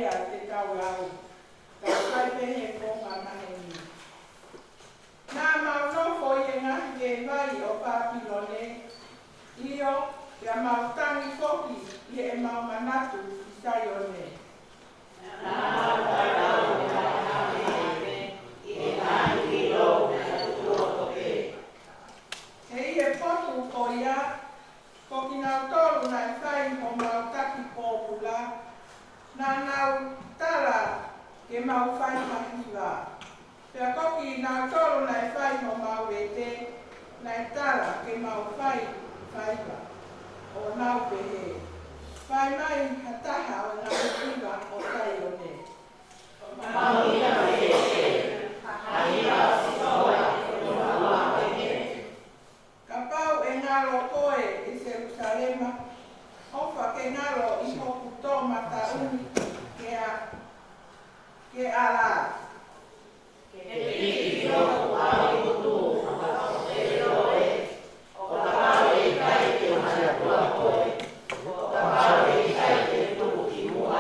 a te tau au. Tau kai pehe ko ngā maheni. Nā maunofo i ngahi e vai o Papilone, io ia mautangi foki i e mau manatu i Saione. Nā mautangau i ngahi i ngahi lo na tuotoke. He i e potu ko ia, ko ki nau tolu na i whai mo mautaki pōpula, nā nau tala ke mau whai mahiwa. Pea koki nau tolu na i whai mo mau ete, na i tala ke mau whai whaiwa o nau pehe. Whai mai hataha o ngā hiwa o Saione. Mau ina pehe, hahiwa si soa o ngā pehe. Ka pau e ngalo koe i Jerusalema, ofa ke ngalo i hoku tō matauni ke ala. Ke piki hoku au kutu, e roe, o ka pau e kai te mana tua koe, o ka pau e kai te tuku ki mua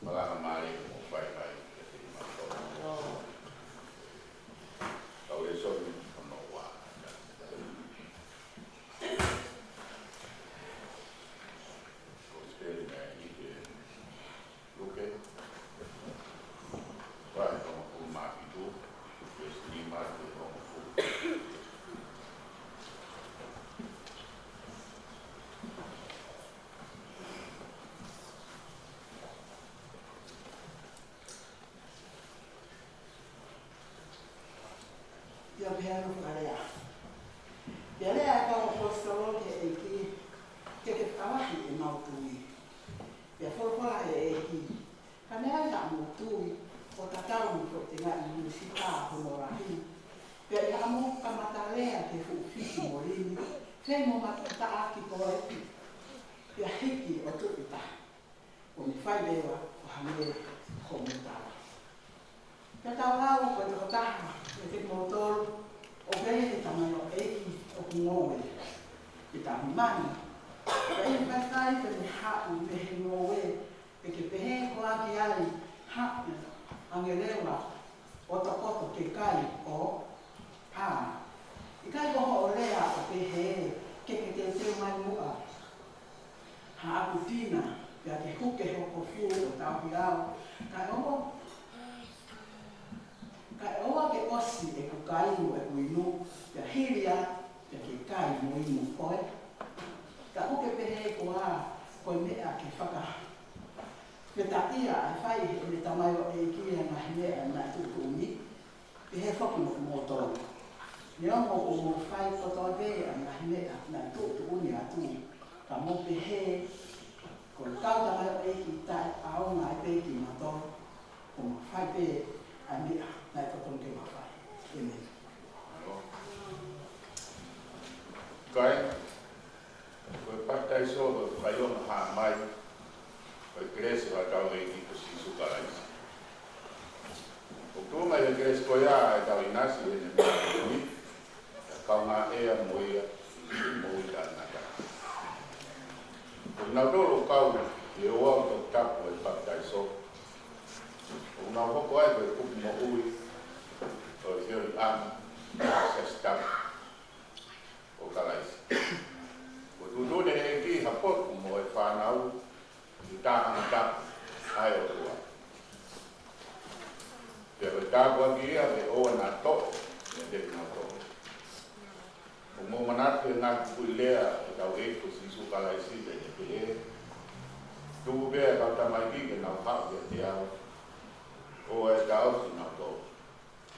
Malanga mari mo fai mai. Kau le so no wa. Ko speli mai ni luke. Vai como o mapitu, que se ma de como Io piano fare. Viene a fare questo che avanti e mautui. Per fare chi. Canale da mautui, o tatau che ti ha in città come rahi. Per amo kamatalea che fu fisso morini, femo matata chi poi. Per hiki o tupita. Come fai deva, o hamle come tava. Per tavau ko to taha, ke motor o vele tamayo eki o ngowe. Kita mani. Ai pasai pe ha u me ngowe, pe ke pe ko aki ali ha angelewa o to poto ke kai o pa. Ikai ko ho lea o pe he ke te mai mua. Ha akutina, ya ke huke ho ko fu o tapiao. Kai o kai oa ke osi e ku kai mo e ku inu, ya hiria, ya ke kai mo inu koe. Ka uke pehe ko koe mea ke whaka. Me ta ia e whai e le tamayo e kia ngā mea nā tutumi, pehe whaku mo tonu. Nea mo o mo whai koto vea ngā mea nā tutumi atu, ka mo pehe, ko tau tamayo e ki tai ao ngā e pehe ki matonu, ko mo whai pehe a mea. Nai koton ke mawhai. Amen. Kai, koe patai so koe whaiona haa mai, koe kresi wa tau e ki ko sisu karaisi. O tūma e kresi koe a e tau inasi e ne mea kui, e kau ngā ea moia, moi tānaka. Koe nau tōro kau e oa o tō tapu e patai so. O nau hoko ai koe kupi mo ui, o hiori ama, se stap, o karaisi. O tūtone e ki hapoku mo e whanau, i tāhanga tapu, ai o tua. Te koe tāpua ki ia, e oa nā toko, e te nā toko. O mō manatu e ngā kukui lea, e tau e ko sisu karaisi, e te pehe. Tūku pēa kau tamai ki, ke nau hau e te au. O e tau si nā toko.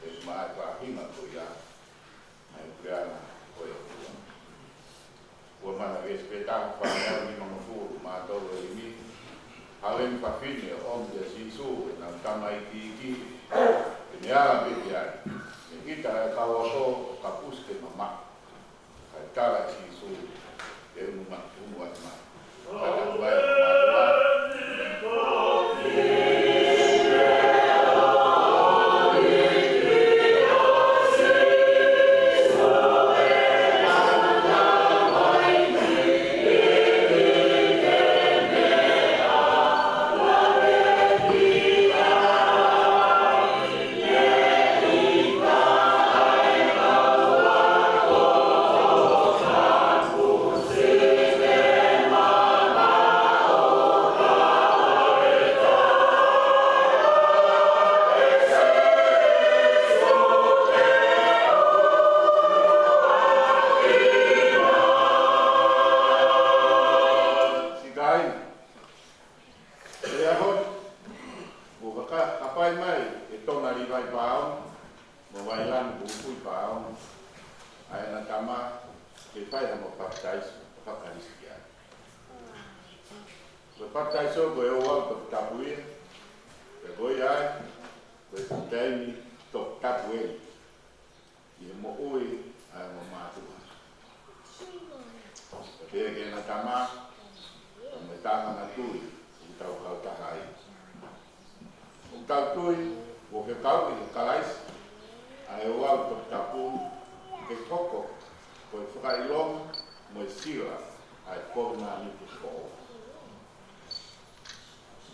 E mai wāhinga ko ia, mai preana ko e kua. Kua mana respetaha whanau ni mga furu, mā toro e mi. Hawemi whawhine o om te sisu, e nau tamai ki, e me ala peti ai. E kita e kawaso o ka puske mama. Kai tala sisu, e unu atu mai. Kata kuai o mātua.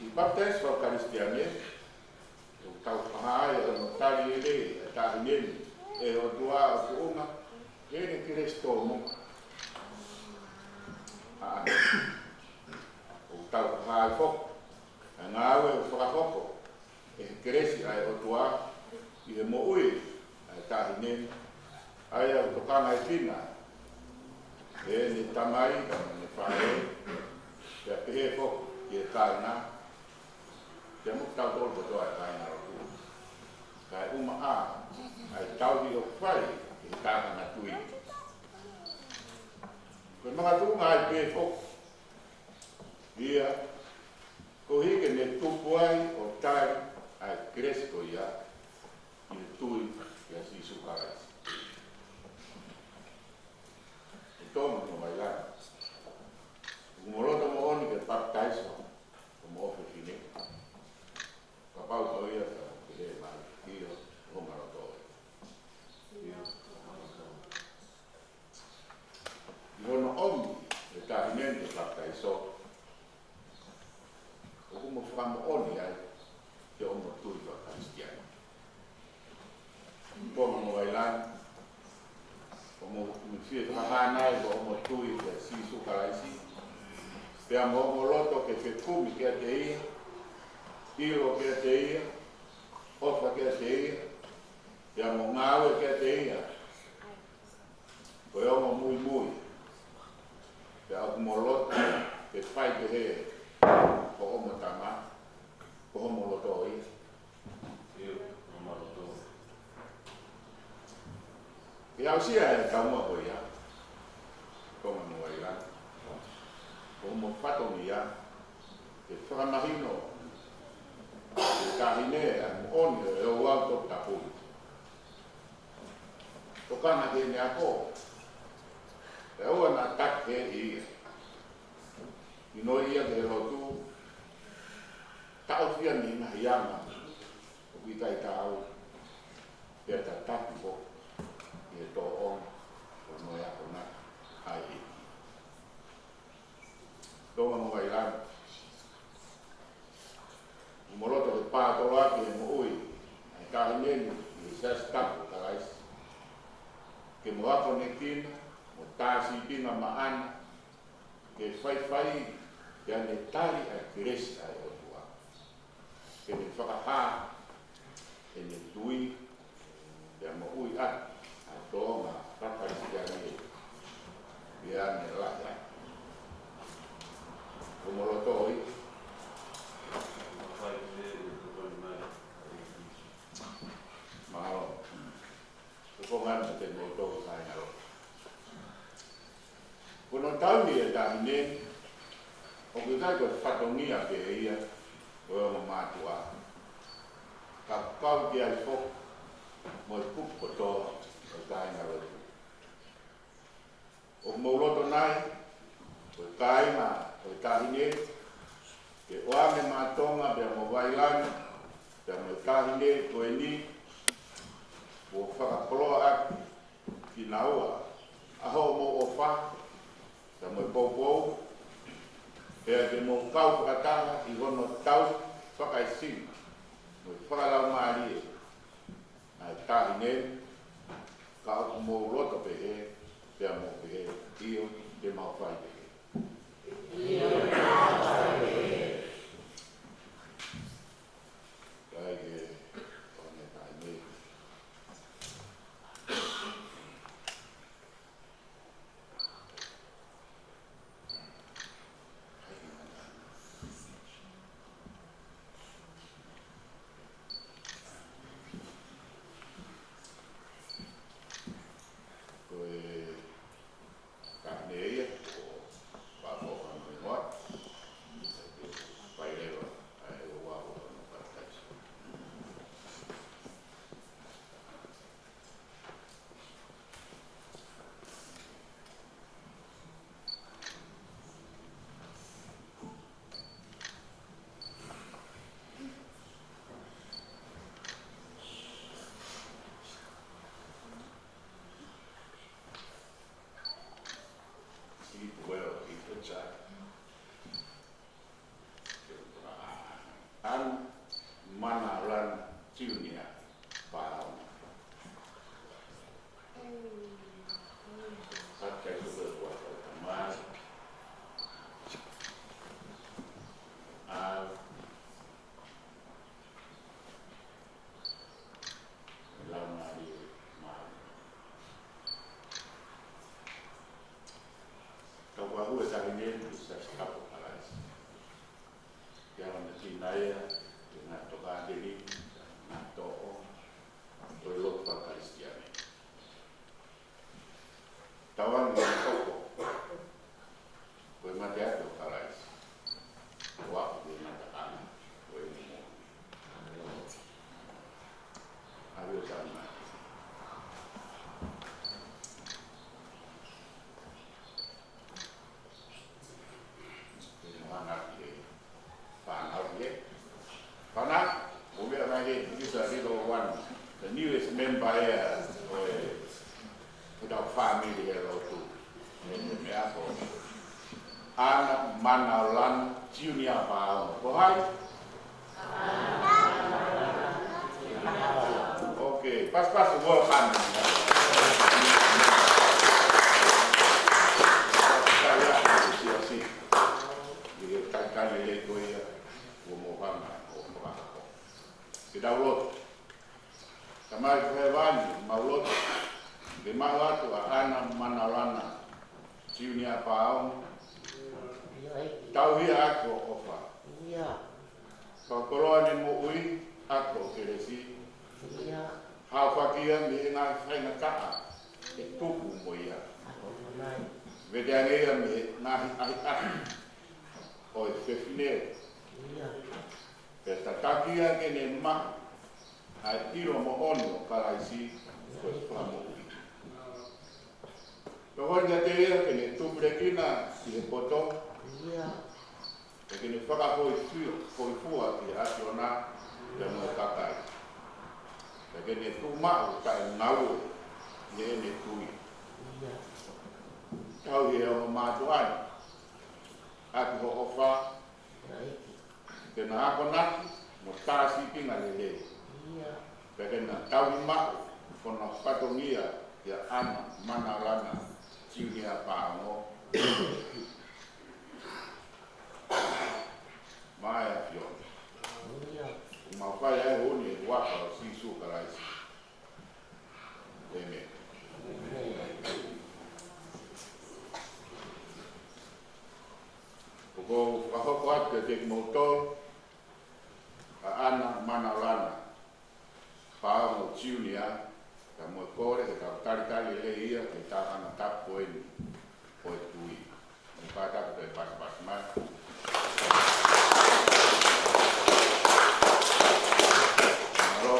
I baptes wa Kristiane, o tau pahai o no tari ele, e tari neni, e o tua o kuunga, e ne Kristo mo. O tau pahai fok, a ngāwe o whakafoko, e kresi ai o tua, i he mo ui, e tari neni, ai au tokanga e tina, e ni tamai, ni whae, e pehe fok, i e kāina, te mo tau tolu ko toa e kāina o tu. Kai uma a, ai tau di o whai, i tāka na tui. Koe mga tunga ai pehe fok, ia, ko hike ne tupu ai o tai ai kresko ia, i tui, i a si sukarai. Toma no vai lá. O moroto mo oni ke baptizo, como ofe fine. Kapau ko ia ka le mal, io o maroto. Io no oni e tarimento baptizo. O como famo oni ai ke o mo tui va cristiano. Toma no vai lá. Como me fie trahana e o mo tui e si sukaraisi. Pe a mo loto ke fe kumi ke te ia, iro ke te ia, ofa ke te ia, pe a mo ngawe ke te ia. Koe o mo mui mui. Pe a mo loto ke whai te he, ko o mo tama, ko o mo loto ia. E au sia e tau mua ko ia, konga mua ia, ko mo whato ni ia, e whakamahino, e kahine a mo oni e o auto tapuni. Tokana ke ne ako, e oa na tak he ia, ino ia ke rotu, tau fia ni na hiama, o kitai tau, e ta taki po. E to on o no ya kona ai toma mo vai lá o moroto de pa to lá que mo ui ai ka neni e já está por trás que mo a conectina mo tasi pinga maana que fai ya netali a cresce ai o tua que me faca e me tui ya mo ui a toma, tapa Siasi, biar nelah ya. Como lo toi. Malo. Kepongan betul moto saya lo. Kuno tahu ni dah ini, orang kita tu fatongi apa ia, orang mematua. Kapal dia fok, mau pup kotor. Kai na rotu. O mauloto nai, o kai na, o tahine, ke oame matonga bea mo vailani, bea mo tahine, ko eni, o whakapoloa aki, ki na oa, aho mo ofa, bea mo poupou, bea ke mo kau whakatanga, i hono tau, whakaisina, mo whakalau maari e, na tahine, ka mo loto pe he, pe mo pe he, io te mau fai pe he. Io te mau fai pe he. Kai ke, kone kai me. naya, nga toka diri, nga to'o, to'o pa Kristiani. Tawan nga toko, ko'y matiato karais. Wak di natakana, ko'y mo. Ayaw sama. Panak, mungkin lagi bisa di one, the newest member here, without family here too. Ini apa? Anak Manalan Junior Pao, bohai. Oke, pas-pas welcome. Saya Siasi, di kali itu ya, Mounga. Daulot, kamay hewan, maulot, lima tu anak manalana, junior paung, tahu ya aku ofa. Kalau ni muui aku keresi, hawa kia ni nak kena kah, itu muia. Vedane ya ni nak oh sefine. Pesta takia kene ma ai tiro mo ono kalaisi ko famo. Tohon ya te kene tubrekina si poto. Kene faka ko fua ki asiona de mo kakai. Kene tuma ka ngau ne tui. Kau dia ma tuan. Aku ofa kena ako nak mutasi pinga lele. Kena tahu mak kono patongia ya anak mana lana junior pango. Maya fion. Mau kaya honi waka sisu kalais. Amen. Pukul apa kuat ketik motor. Anak mana lana, Pao Junior, kamu kore kita tali lehia kita anak tak poin tui, kita tak pas mas. Kalau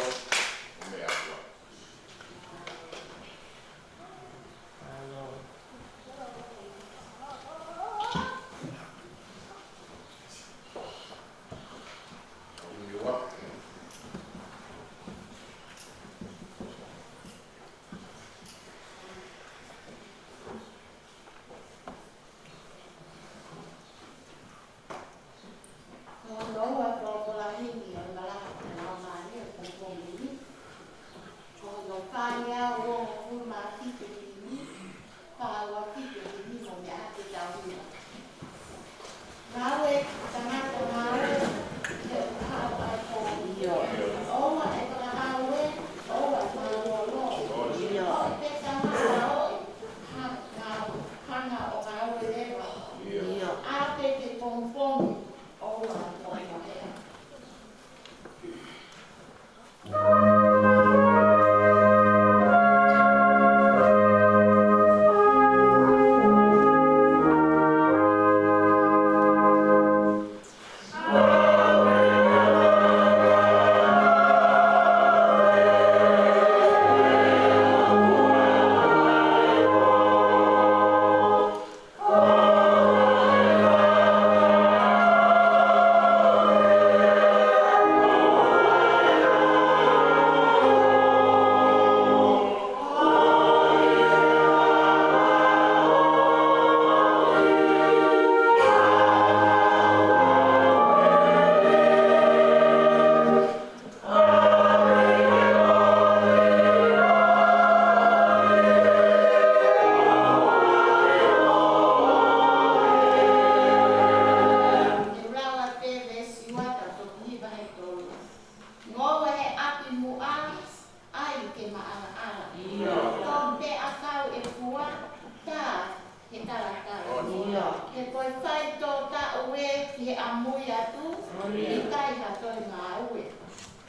Ikai hatoi ngā ue.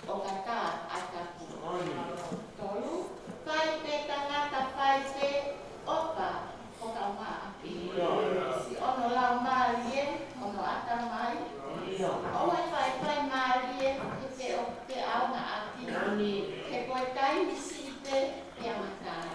O ka tā atapu. Tolu. Kai te tangata whai te oka o ka maa. Si ono lau maalie, ono ata mai. Oe whai maalie te o te auna ati. Ke koe taimi si te amatai.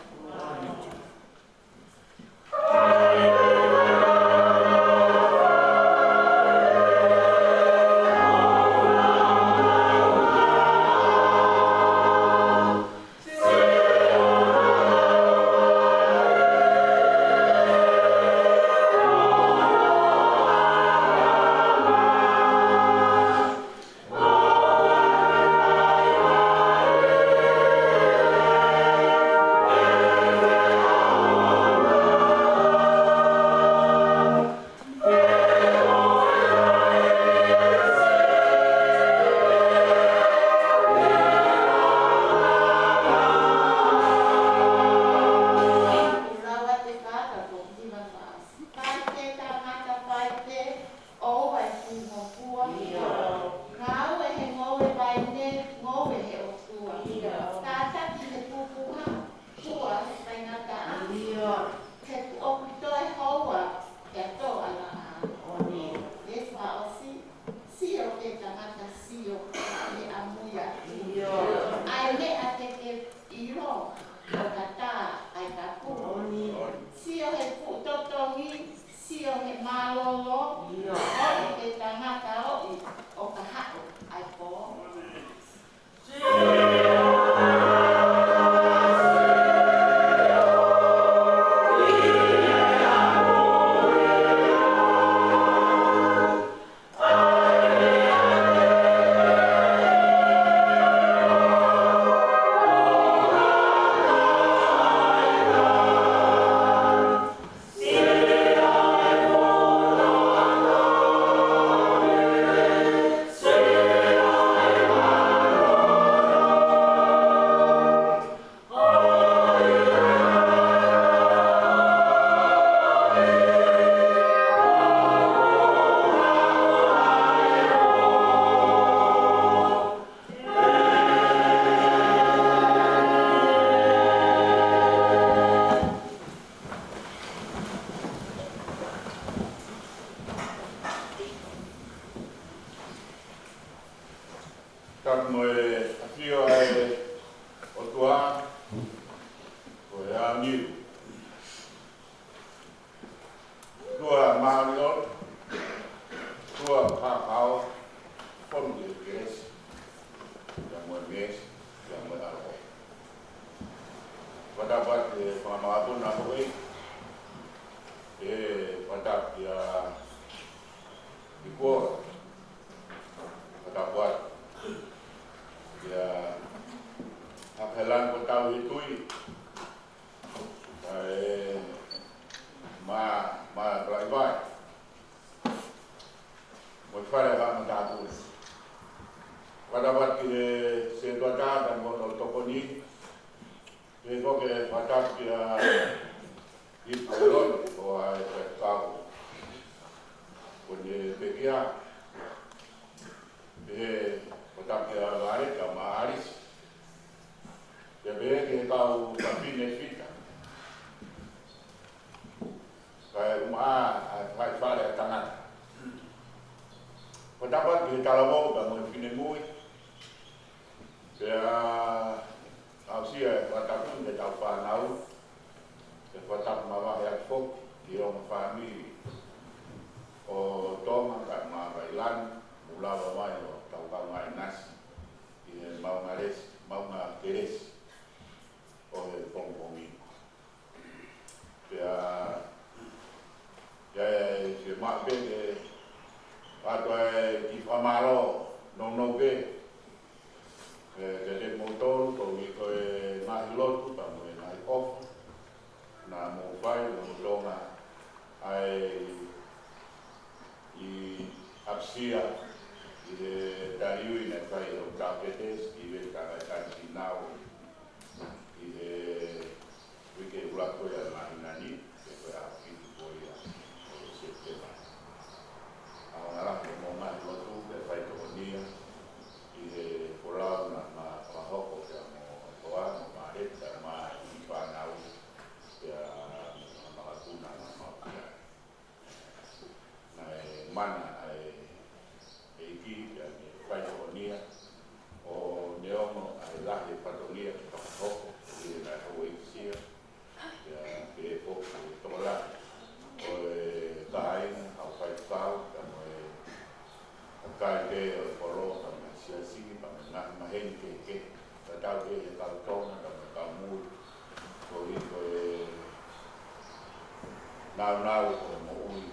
nau o mo ui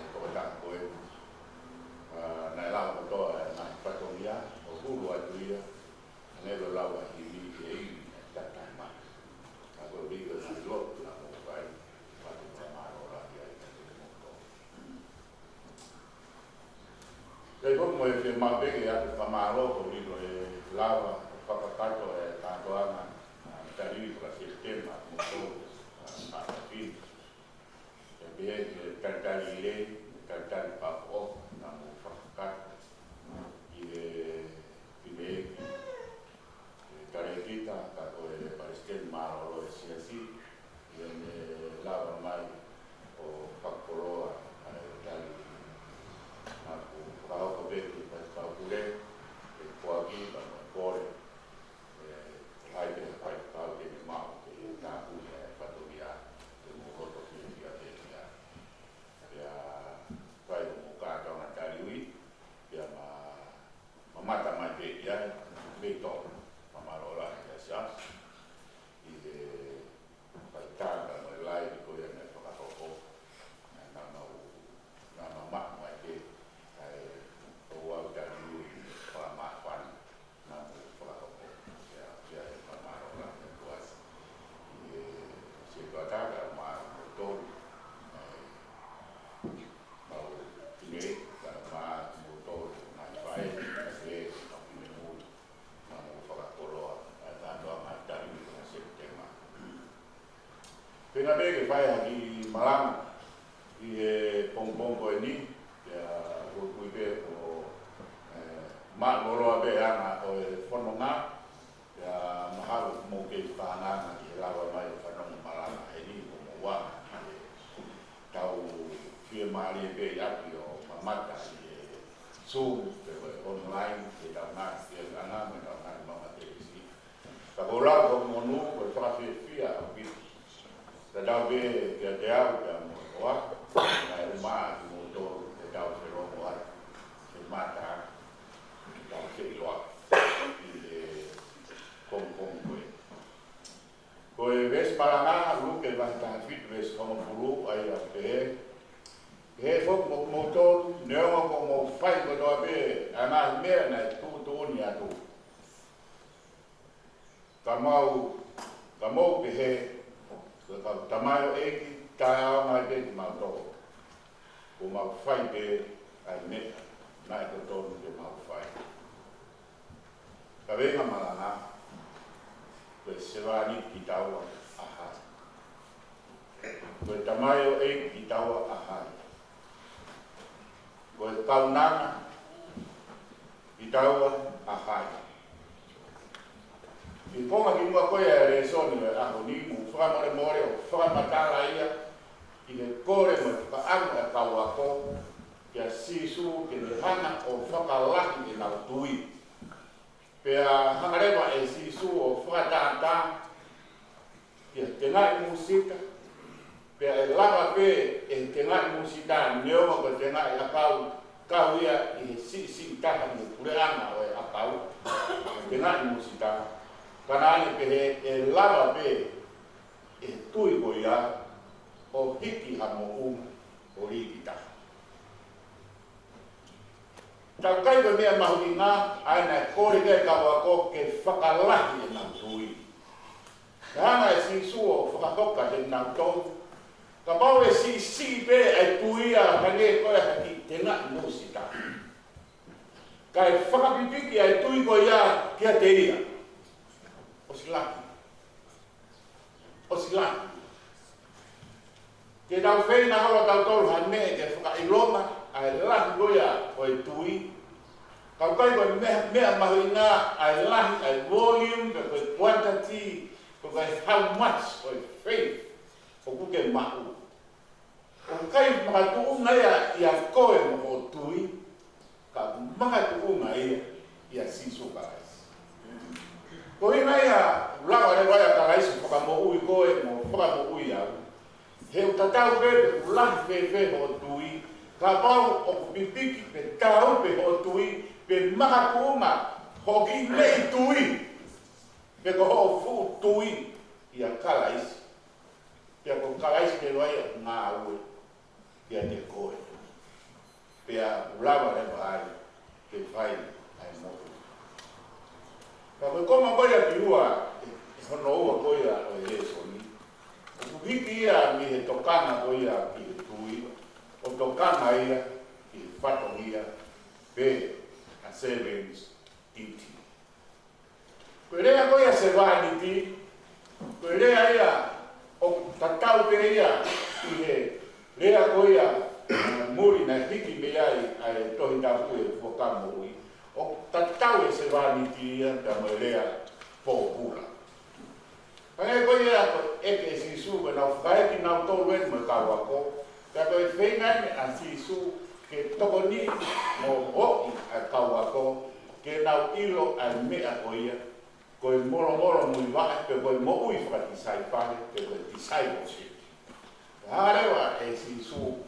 ko ta ko e na la ko to na patongia o hulu atu ia ne lo la wa i e ta ta ma a ko vi ko si lo la mo vai pa tu ma ro la ia i te mo to e ko mo e fe ma be e atu pa ma ro ko vi lo e lava pa pa tato e tanto ana ta ri para sistema mo to a fin bien cantare lei cantare pa o na mo fa i de caretita ka o para este maro lo Siasi y lava mai o pakoloa tali na ko ka be pa pa pure e ko aquí pa core ai de pa pa de mau que na ku pa to via de mo roto que via de ya vai mo ka ka na tali ya mata mai pe ya be to mama rola ya sa y de faltar la lai de ko ya na to ka to na mama mai pe ai o wa tali pa ma pan na mo pa to ya mama rola de was y se to ta ma to Ini karena motor naik baik, masih tapi menurut namun faktor kolor dan doa dari sistema. Kenapa kita di Malanga di pom-pom ini ya kuibe o mak lolo abe ana o fononga ya mahal mungkin tangan di lawan mai fonong Malanga ini wa tahu dia mari be ya mata Zoom online di dalam dia anak mendapat mama televisi. Kabola komonu berfase via bit. Sedang be dia yang buat rumah motor sedang berbuat mata sedang seluar di kompong gue. Gue wes Malanga lu ke bahasa fit wes kamu bulu ayah be. He fok mo motor neo ko mo fai ko do be ana me na tu ni atu kamau be he ko tamayo e ka ma be ma to ko ma fai be ai me na ko to be ma fai ka venga Malanga ko se va ni kitawa aha ko tamayo e kitawa aha ko kaunanga itawa ahai i ponga ki mua koe a resoni a honi mu whakamare more o whakamatala ia i ne kore mo whakaanga a kauako kia sisu ki ne hana o whakalahi i nau tui pea hangarewa e sisu o whakatata kia te ngai musika pe lava pe e te ngai musita neoma ko te ngai akau kau ia i si taha ni pureanga o e akau te ngai musita kanani pe e lava pe e tui ko ia o hiki hamo o riki taha tau kai ko mea mahuinga aina kore kai kawa ko ke whakalahi e nau tui hanga e si suo whakahoka te nau tau ka pau e si be ai tuia hane ko haki tena musika kai whakapipiki ai tui ko ia kia te ia o silaki ke tau whei na holo tau tolu hane ke whakailoma ai lahi ko ia o i tui kau kai ko mea mahuina ai lahi ai volume ko i quantity ko kai how much o i faith o kuke mahu o kai makatuunga ia koe mo tui ka makatuunga ia sisu kalais ko ina ia ulawa re waya kalais mo ui koe mo mo ui au he utatau bebe ulahi fefe mo tui ka pau o pipiki pe tau pe o tui pe makatuunga hoki nei tui pe ko ho fu tui ia kalais Pea ko kalaisi ke loai ngā ue kia te koe. Pea ulawa le vai ke whai ai motu. Ka koe koma koe a piua hono ua koe a o e soni. O kuhiki ia mi he tokanga koe a ki he tui. O tokanga ia ki he whato ia pe a savings iti. Koe rea koe a sevaniti, koe rea ia o tatau pe ia i he rea koe a muri na hiki me ai tohi tapu e whakamo ui. O tatau e sevaniti ia ka mo rea pōpura. Pangai koe ia koe eke sisu ke nau whaeki nau tolu enu me kawako. Ka koe whengai a sisu ke toko ni mo hoi a kawako ke nau ilo a mea koe ia. Koe moro mui wae, pe koe mo ui whakatisai whare, pe koe tisai o si. Harewa e sisu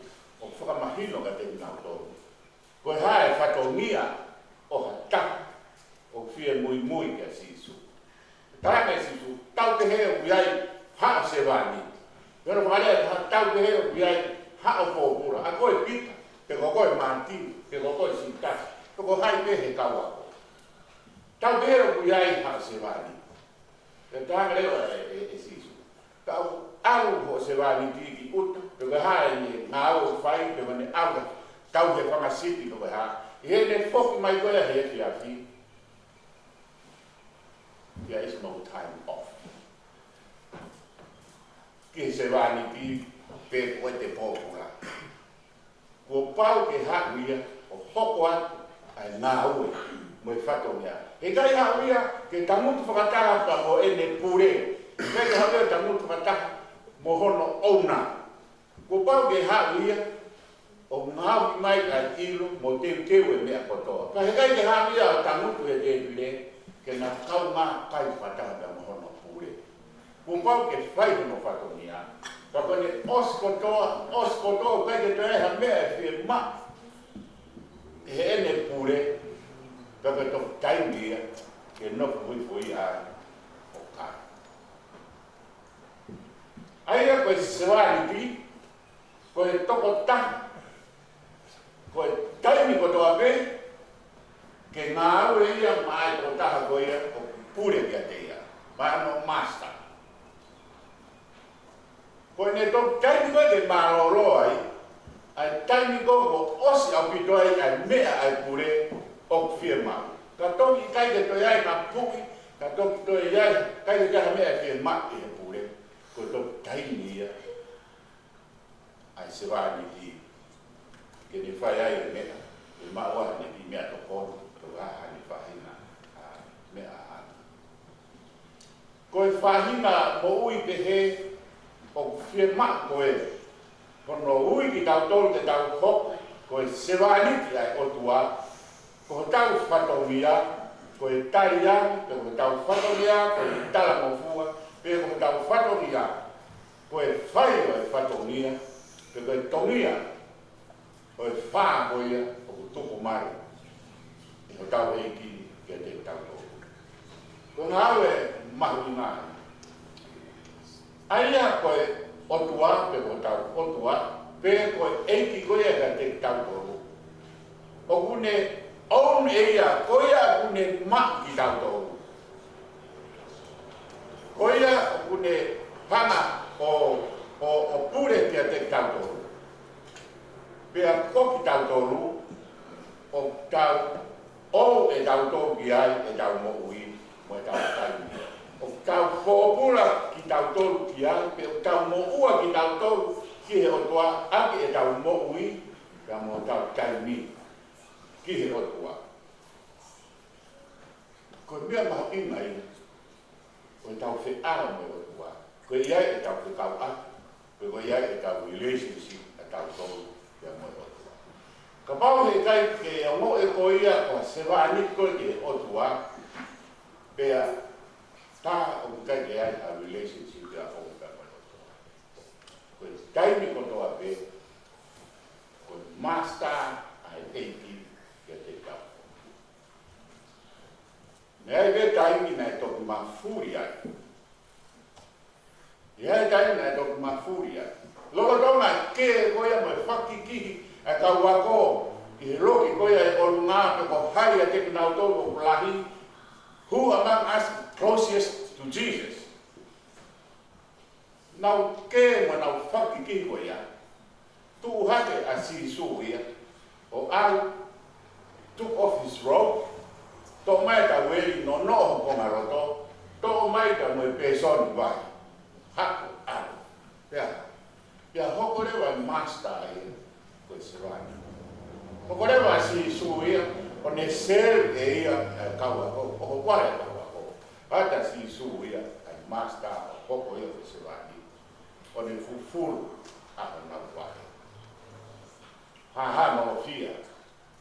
o whakamahino ka te minau tōru. Koe hae whatongia o hataka o whie mui kia sisu. Tāka e sisu, tau te heo kuiai hao se wani. Pero whakarea tau te heo kuiai hao pōpura. A koe pita, te koe mātini, te koe sintasi, te koe hai pehe kawa. Tau te heo kuiai hao se wani. Te tāka rewa e sisu. Tau au ho se wani tiki uta, te koe hae ni ngā au whai, te koe ne au tau he whangasiti te koe hae. He ne whoki mai koe he fi a fi. There is no time off. Ke se wani ti pe koe te pōpura. Kua pau ke hakuia o hoko atu ai ngā ue mo e whatongia. He kai hakuia ke tamutu whakataha pa mo ene pure. He kai hakuia tamutu whakataha mo hono ouna. Kua pau ke hakuia o ngāwi mai ai ilo mo teu e mea kotoa. Ka he kai ke hakuia o tamutu e te pire. Ke na kau ngā kai whatanga mo hono pure. Kumpau ke whai no whatonia. Ka kone oskotoa, kai te toe ha mea e whie ma. He ene pure, ka koe tō taimia, ke nofu hui ai o kai. Aia koe sewariti, koe toko tahi, koe taimi kotoa pe, ke ngā aue ia mai ko taha ko ia o pure kia te ia. Mai ano master. Koe ne tō taimi koe ke maroro ai, ai taimi koe ko osi au pito ai ai mea ai pure o whie mau. Ka toki kai ke toi ai na puki, ka toki toi ai kai ke taha mea whie mau i he pure. Koe tō taimi ia ai se wāni ki ke ni whai ai e mea. E maua ne pi mea to kono. Koe whahina mo ui te he o whie mak koe. Kono ui ki tau tolu te tau hok, koe sewaniti ai o tua. Koe tau whatongia, koe taria, koe tau whatongia, koe tala mo fua. Pe koe tau whatongia, koe whai o e whatongia, pe koe tongia, koe wha koe o tuku mare. O tau eiki kia te tau tōku. Ko ngā aue mahu ngā. Aia koe otua, pe ko tau otua, pe koe eiki koe ega te tau tōku. O kune oun eia, koe a kune mak ki tau tōku. Koe a kune hanga o pure kia te tau tōku. Pe a koki tau tōku, o tau o e tau tōki ai, e tau mo ui, mo e tau taimi. O tau pōpura ki tau tōru ki ai, pe o tau mo ua ki tau tōru ki he o toa, ake e tau mo ui, ka mo tau taimi ki he o toa. Koe mea maho inga ina, koe tau whi ara mo e o toa. Koe iai e tau whi kau a, koe iai e tau relationship e tau tōru ki a mo e o toa. Ka pau he kai ke ongo e ko ia o se wāni koe ke o tua, pea tā o kai ke ai a relationship ia o ka mo o tua. Koe taimi ko toa pe, koe master ai eiki kia te tau. Ne ai ve taimi nai toku ma furi ai. Ia tai na to mafuria. Loko tonga ke koia mo fakiki a kawako I loki koia e olunga pe ko haria te na to lahi. Who among us closest to Jesus? Now ke mo na fakiki koia. Tu hake asi suia. O al took off his robe. To mai ta weli no no ko maroto. To mai ta mo peson vai. Hako al. Ya hokorewa master ai ko serani. Hokorewa si suia o ne ser e ia kawa o kware kawa ko. Ata si suia ai master hoko ia ko serani. O ne fufuru apa na kware. Ha no fia.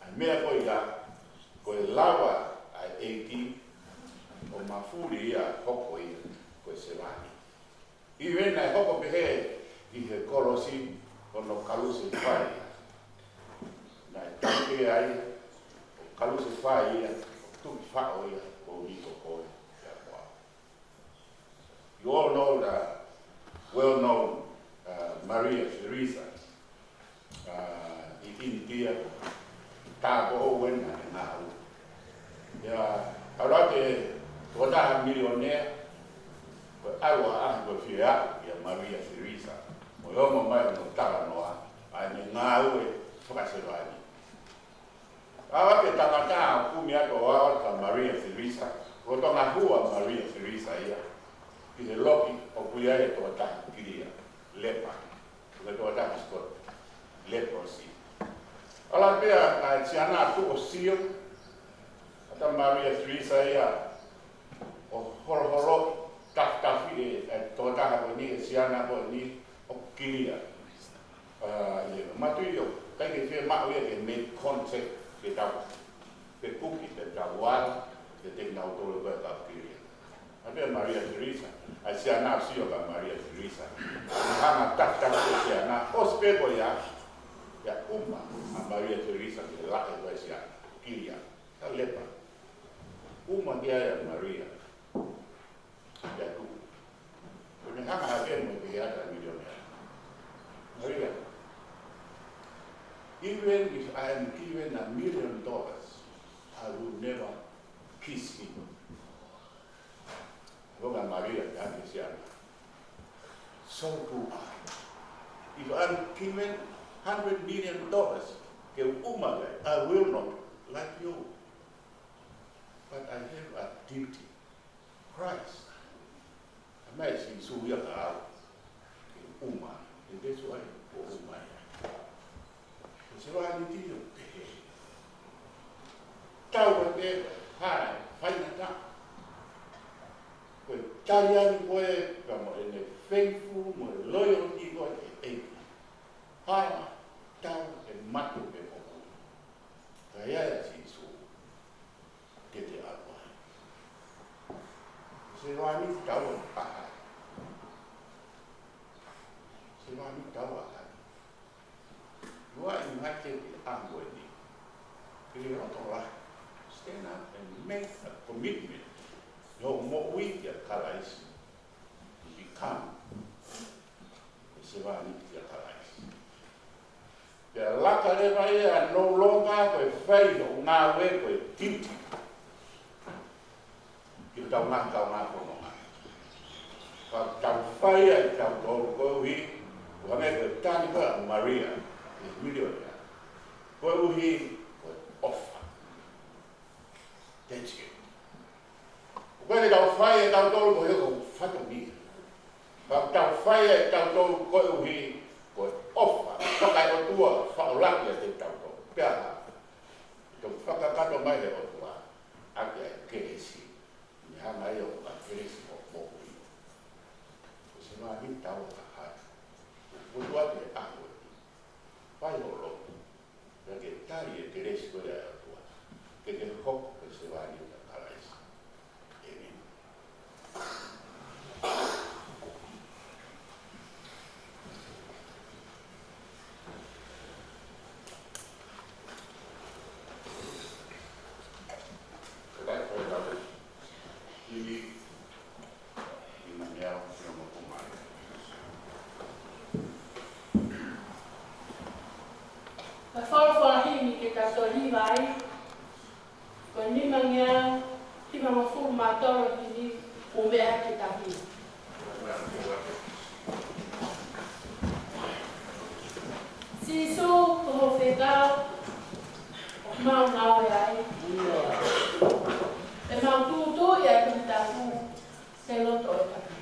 Ai mea ko ia ko lawa ai eki o mafuri ia hoko ia ko serani. Iwe na hoko pehe I he kolosi o no kaluse whai. Na e tanke ai, o kaluse whai ia, o tuki whao ia, o hito koe ia koa. You all know the well-known Maria Teresa. I India, tāko o wena e ngā au. Ia, arate, totaha millionaire, ko awa ahi ko whia ia Maria Teresa. O yomo mai no tara noa, ai me ngā ue whakaserani. Awa ke tangata kumi ato awa ka Maria Teresa, o tonga hua Maria Teresa ia, I he loki o kuia e toa tahi kiria, lepa, o toa tahi skot, leprosy. Ala pia a tiana tu o sio, ata Maria Teresa ia, o horo tafi e toa tahi ni e siana ko ni, o kiria. Matui o, kai ke whia mao ia ke make contact ke tau, ke kuki, ke tau wala, ke te nau tolo koe tau kiria. Apea Maria Teresa, ai siana sio ka Maria Teresa. Hanga tak ke siana, o spepo ia uma a Maria Teresa ke lake koe siana, kiria, ka lepa. Uma kia ia Maria, ia kuki. Kone hanga hake mo ke hata millionaire. Maria, even if I am given $1 million, I will never kiss him. Look at Maria, that is young. So do I. If I am given $100 million, I will not like you. But I have a duty. Christ. Amazing, so we are Uma. And that's why for Uma. So I need you. Tau e hai, whaina ta. Koe tariani koe, ka mo e ne faithful, mo e loyalty koe e eiki. Hai, tau e matu pe koku. Ka iaia tisu, ke te akwai. Se wani tau e pahai. Se wani tau a hai. Lua I hake te angoi ni. Ke roto la. Stand up and make a commitment. No more weak your colors to become the Sivaniti colors. The Lakareva no longer a faith of now way for duty. You don't not go out for no man. But down fire, down go he, one of the Tanika Maria is millionaire. Go he would offer. That's it. When tau whae tau tolu ko heko whakami. But tau whae tau tolu ko uhi ko ofa. Whakai o tua whaolaki a te tau tolu. Pea tau whakakato mai he o tua. Ake a keresi. Ni hanga e o ka keresi o mokui. Ko se maa ni tau ka hai. Ko tua te ahoi. Pai o lotu. Pea ke tari e keresi ko ea o tua. Ke ke hoko ke se maa ni ta karaisi. mafu matoro kini umea kitabi. Sisu kohofega Mounga yai. E maututu ya kumitafu seloto etapi.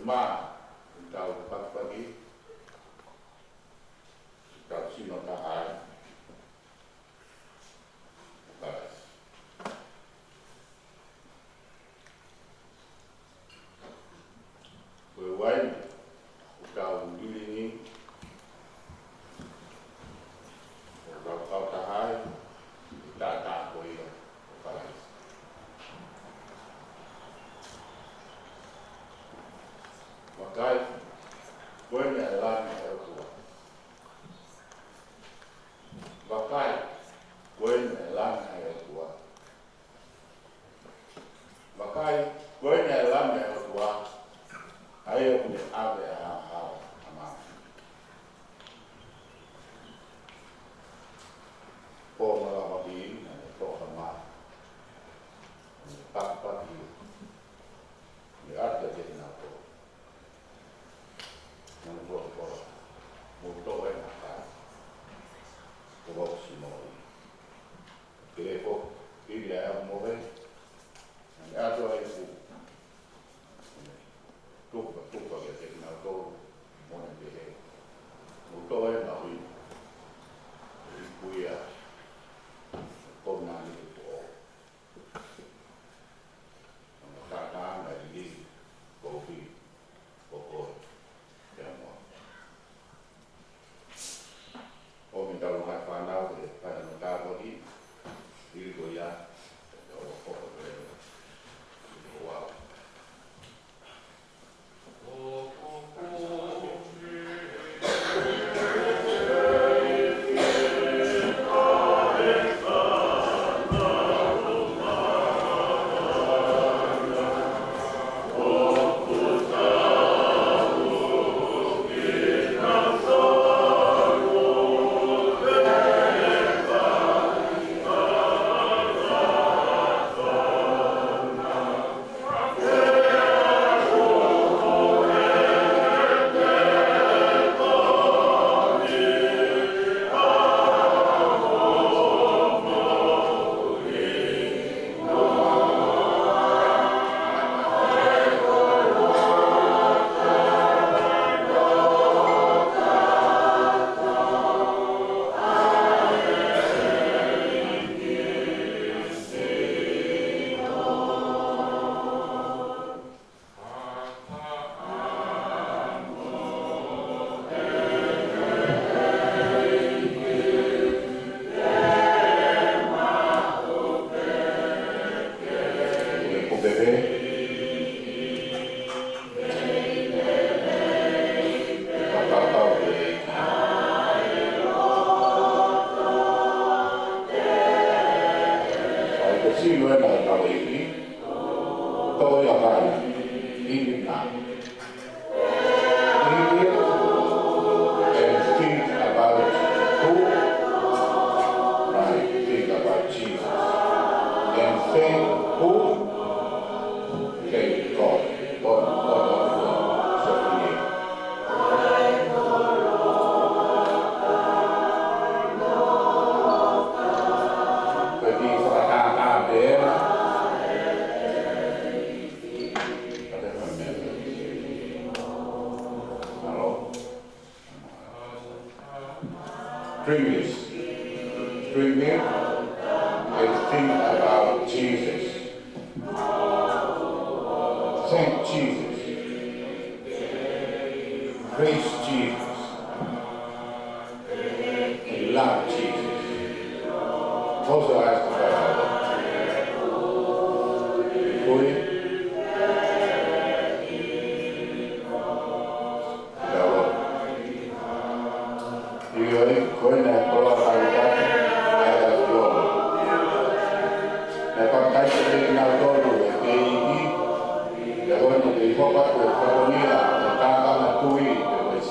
Ma, tau pagi, tau sino tahai, balas. Berwain, tau dilingi, tau tahai, tak boleh balas. Makai, banyak lama aku. pai, koe ne lame o tua, ai o ne ave a hao, a maa. Po mara waki, ne toha maa. Ne pakipaki, ne atia te hina to. Nana kua kora, mo to e na kai. Ko wau si moi. Kere ko, kiri a mo ve. Ne ato ai ku. Tuka ke te hina to, mo ne te he. Mo to e na hui. I kuia. Ko na ni ko. Nana kaka na li, ko hui, ko ko. O mi tau mai whanau e pai no tāwaki, iri ko ia, e o whoko te o wau.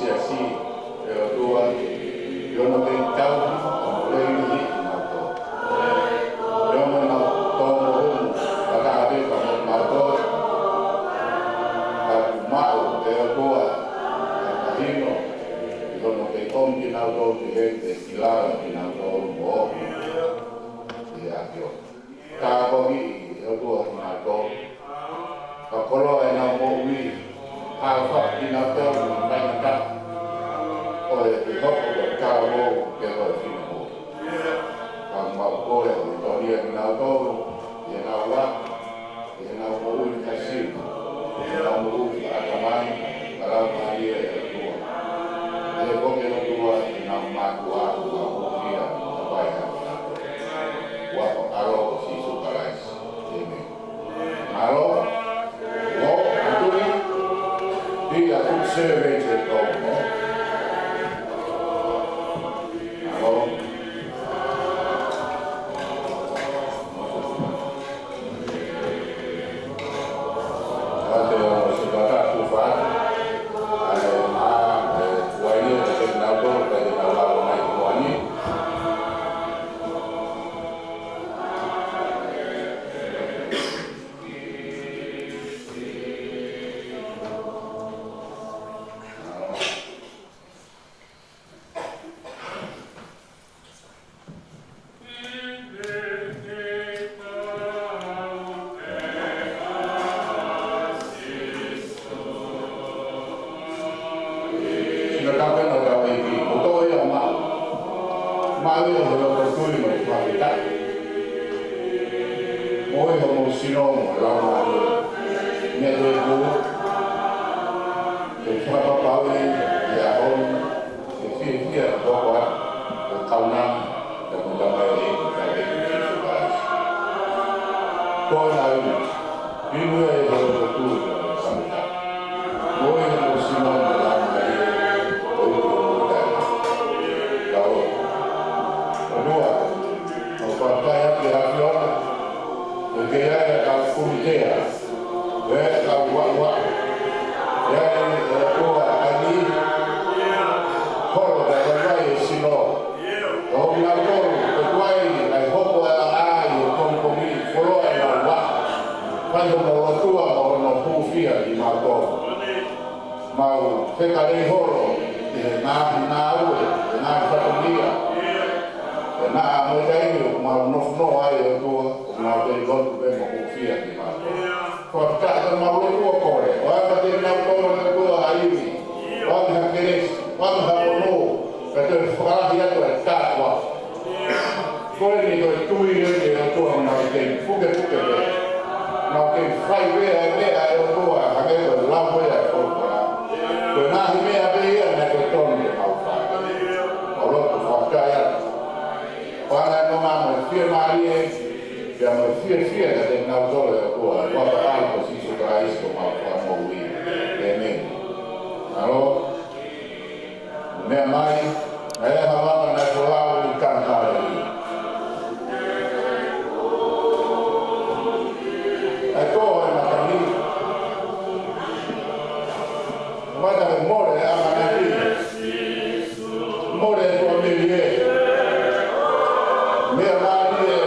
Siasi, yo no te Moi o lo tui mo whakita. Moi o mo sino mo lama alu. Mea te ku. Te whakapapaui i a hon. Te whia kokoa. Te kauna. Te mundama e ku kai e ku te whaasi. Koe na unu. Inu e lo tui mo whakita. Moi o mo sino mo lama alu. O i ku o kai. Kao. Onua. O whakai ake hafiona. O ke aia ka kumitea. E ka wak. E aia kua ani. Horo ka wai e sino. O nga toru, o tuai ai hoko e ai o kongomi. Foro e nga wak. Pando mo rotua o no pūwhia i mātou. Mau whekarei horo. I ngā ue, i ngā whakalia. Nā mo tainu mau nofno ai o tua o mau te lotu pe mo ufia ki mātou. Kua tāta mau lotu o kore, o aka te nau kore na tua aiwi, o aka ha keresi, o aka ha pono, ka te whakarahi atu e tātua. Koe ni koe tui rene o tua mau te puke pe. Mau te whai wea e o tua, hake koe lau wea e kōkora. Koe nāhi mea pe ia na koe tonu te mau whai. O lotu whakai atu. Wala no mama fia marie, ya mo fia ka te nau tole o tua, wa pa ai ko si so ka isko ma pa mo wi. Amen. Alo. Me mai, ai ha mama na ko la u kan ka ri. Ai ko na ka ni. Mata more a ma ni. More ko me ye. Mea marie,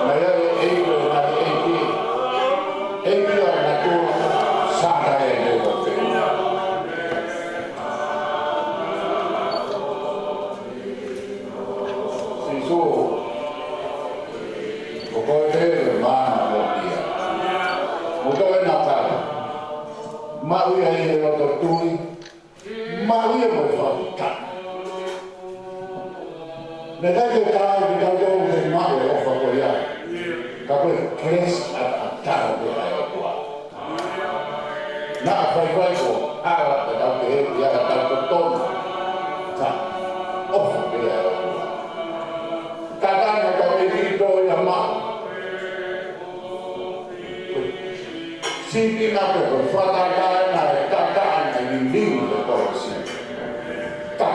na iare eiko na eiki, eiki o na tō sāta e neo te. Si sō, o koe te māna mo ia. O koe nā tāra, maui ai e roto tui, maui e mo whakitana. Me dai que trae que cayó de malo o facoya. Capo tres atado de la agua. Na fai ko ala de la que ya está todo. Ta. Ojo de la agua. Cada no cabellito y ama. Sin que nada por falta na na ni de todo sí. Ta.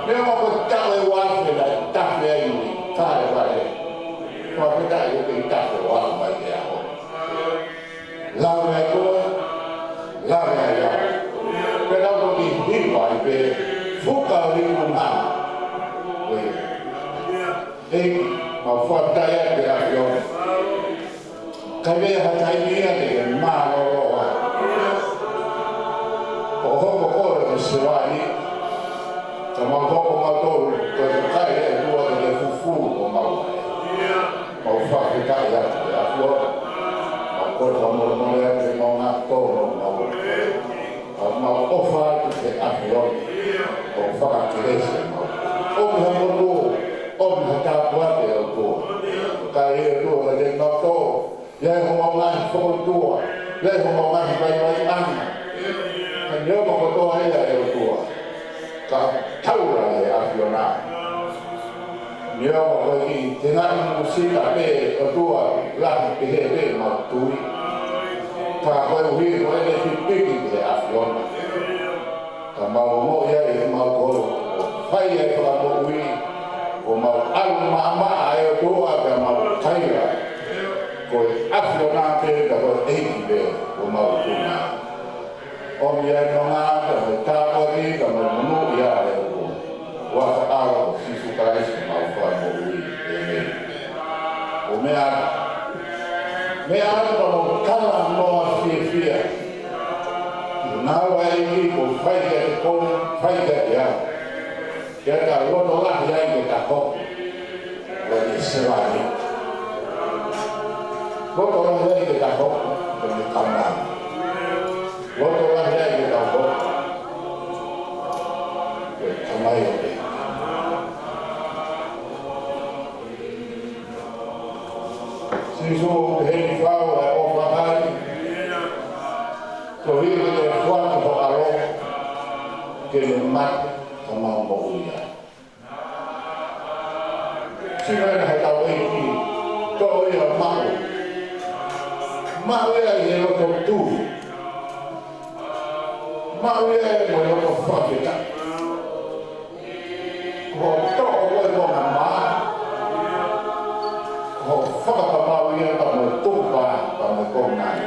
Neo ko tawe wafe la tawe ai ni kare wale. Ko pe ta yo ke tawe wa mai ya ho. La me ko la me ya. Pe la ko ki hi wa pe fuka ri ko na. We. Ei ma fa ta ya ke a yo. Ka ve ha tai ni ya de ma lo lo. O ho ko ko se wa ni. Sama koko matou, ko te kai e tua te fufu o mau. Mau whake kai atu e afua. Mau koe whamoromore atu e mau ngā tōro mau. Mau ofa atu te afua. O whakakerese mau. Omi ha motu, omi ha tāpuate o tua. Kai e tua ka te mau tō. Iai ho mau ngāhi whakatua. Iai ho mau ngāhi vai anga. Ka niopa kotoa ea e o tua. Ka taura e afiona. Nio ko ki te ngai musika pe o tua lahi pe he pe ma tui. Ka koe uhi ko ene ki piki te afiona. Ka mau mo ia e mau koro. Whai e whaka mo ui. Ko mau alu maama e o tua ka mau taira. Ko e afiona pe ka koe eiki pe o mau tuna. O mia e nonga ka me tāpori ka me munu ia e o tua. Waka awa o sisu kaisi mau whai mo ui e mei. O mea ka mo kala noa fia. Nāua e ki ko whaika te kone, whaika te au. Kia ka roto lahi ai ke ka hoku. O ni sewani. Roto lahi ai ke ka hoku. O ni kaunani. Roto lahi ai ke ka hoku. O ni kamai o te. Sisu heni whau e o whahai. Ko hiri e whanu ho aro ke le mate ka mau mo uia. Sinai hai tau e ki ko ia mau. Mau ia i e roto tū. Mau ia e mo roto whakita. Ko to o koe mo ngā maa. Ko whakapapau ia pa mo tūpa pa mo kongai.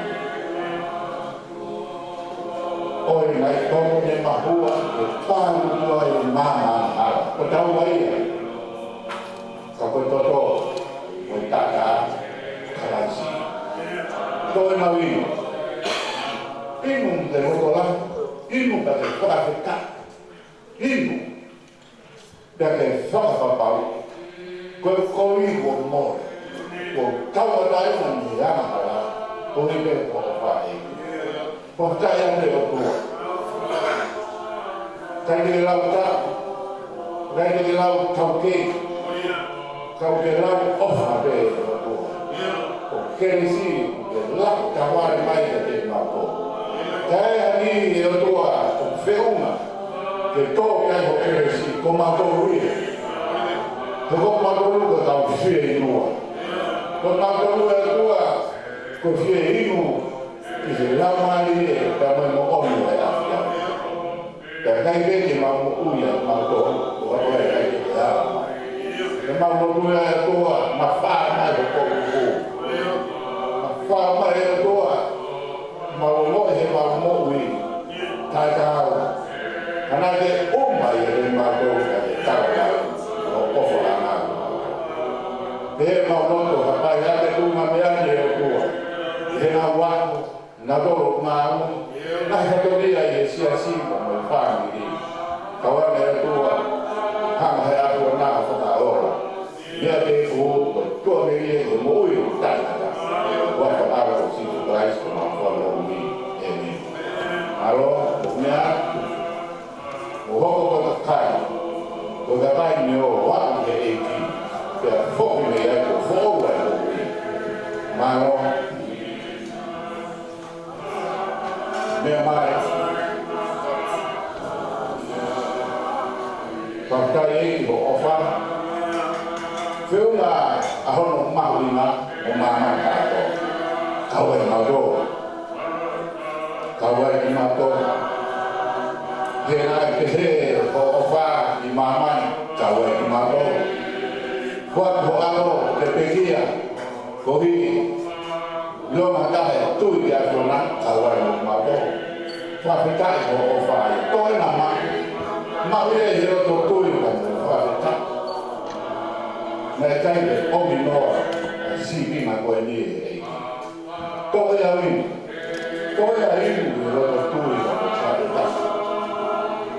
Oi nai tono ne mahua e tānu tua e māma hara. Ko tau mai e. Ka koe toto o i tāka karaisi. Toi na wino. Inu te rotola. Inu ka te whakawhika. Inu ka te whakapapau. Koe koi ko more. Ko taua tai na ni ana hara. Ko ni me ko o whae. Ko tai ane o tua. Tai ni lau ta. Rai ni lau tau kei. Kau ke lau ofa pe o tua. Ko kerisi ke lau tawari mai ka te mato. Tai ani e o tua o whiunga. Ke tō kai ho kerisi ko mato rui. Te ko mato rui ko tau whie inua. Ko mato rui e tua ko whie inu. I se lau mai e ka mai mo onu e awhia. Ka kai peke ma mo uia mato ko ato e kai te hawa. Ka mato rui e tua ma wha mai ko koku ko. Ma wha mai e tua ma ulo he ma mo ui. Tai ka hawa. Kana te umai e le mato ka te tawa o ofo a ngā. Te ma uloto ka pai ate tūma meani e o tua. He ngā wako, ngā doro ngāmu, ngā hatoria i e siasi ka mo whāngi ri. Ka wane e tua, hanga he atua ngā whakaora. Mea te kuhu, ko tua me rie ko mo ui o tātaka. Waka ara o sisu Christ o ngā whalo umi. Amen. Alo, mea, o hoko ko ta kai, ko ta kai me o waka ke eiki, pe a whoki me e ko whoa e hoki. Mano, mea mai, whakai eiki ho ofa, whiunga ahono mahuinga o māma kāto, kaua e mato, kaua e mato, he nā ke he o whā i māmani, kaua e mato. Huat ho alo ke pekia, ko hi, loma tahe tui ki atona, kaua e mato. Whawhitai ho o whā i toi na ma, mawire he roto tui ka te whawhitai. Nai taime omi noa, a sipi ma koe ni e eiki. Toi a inu he roto tui ka te whawhitai.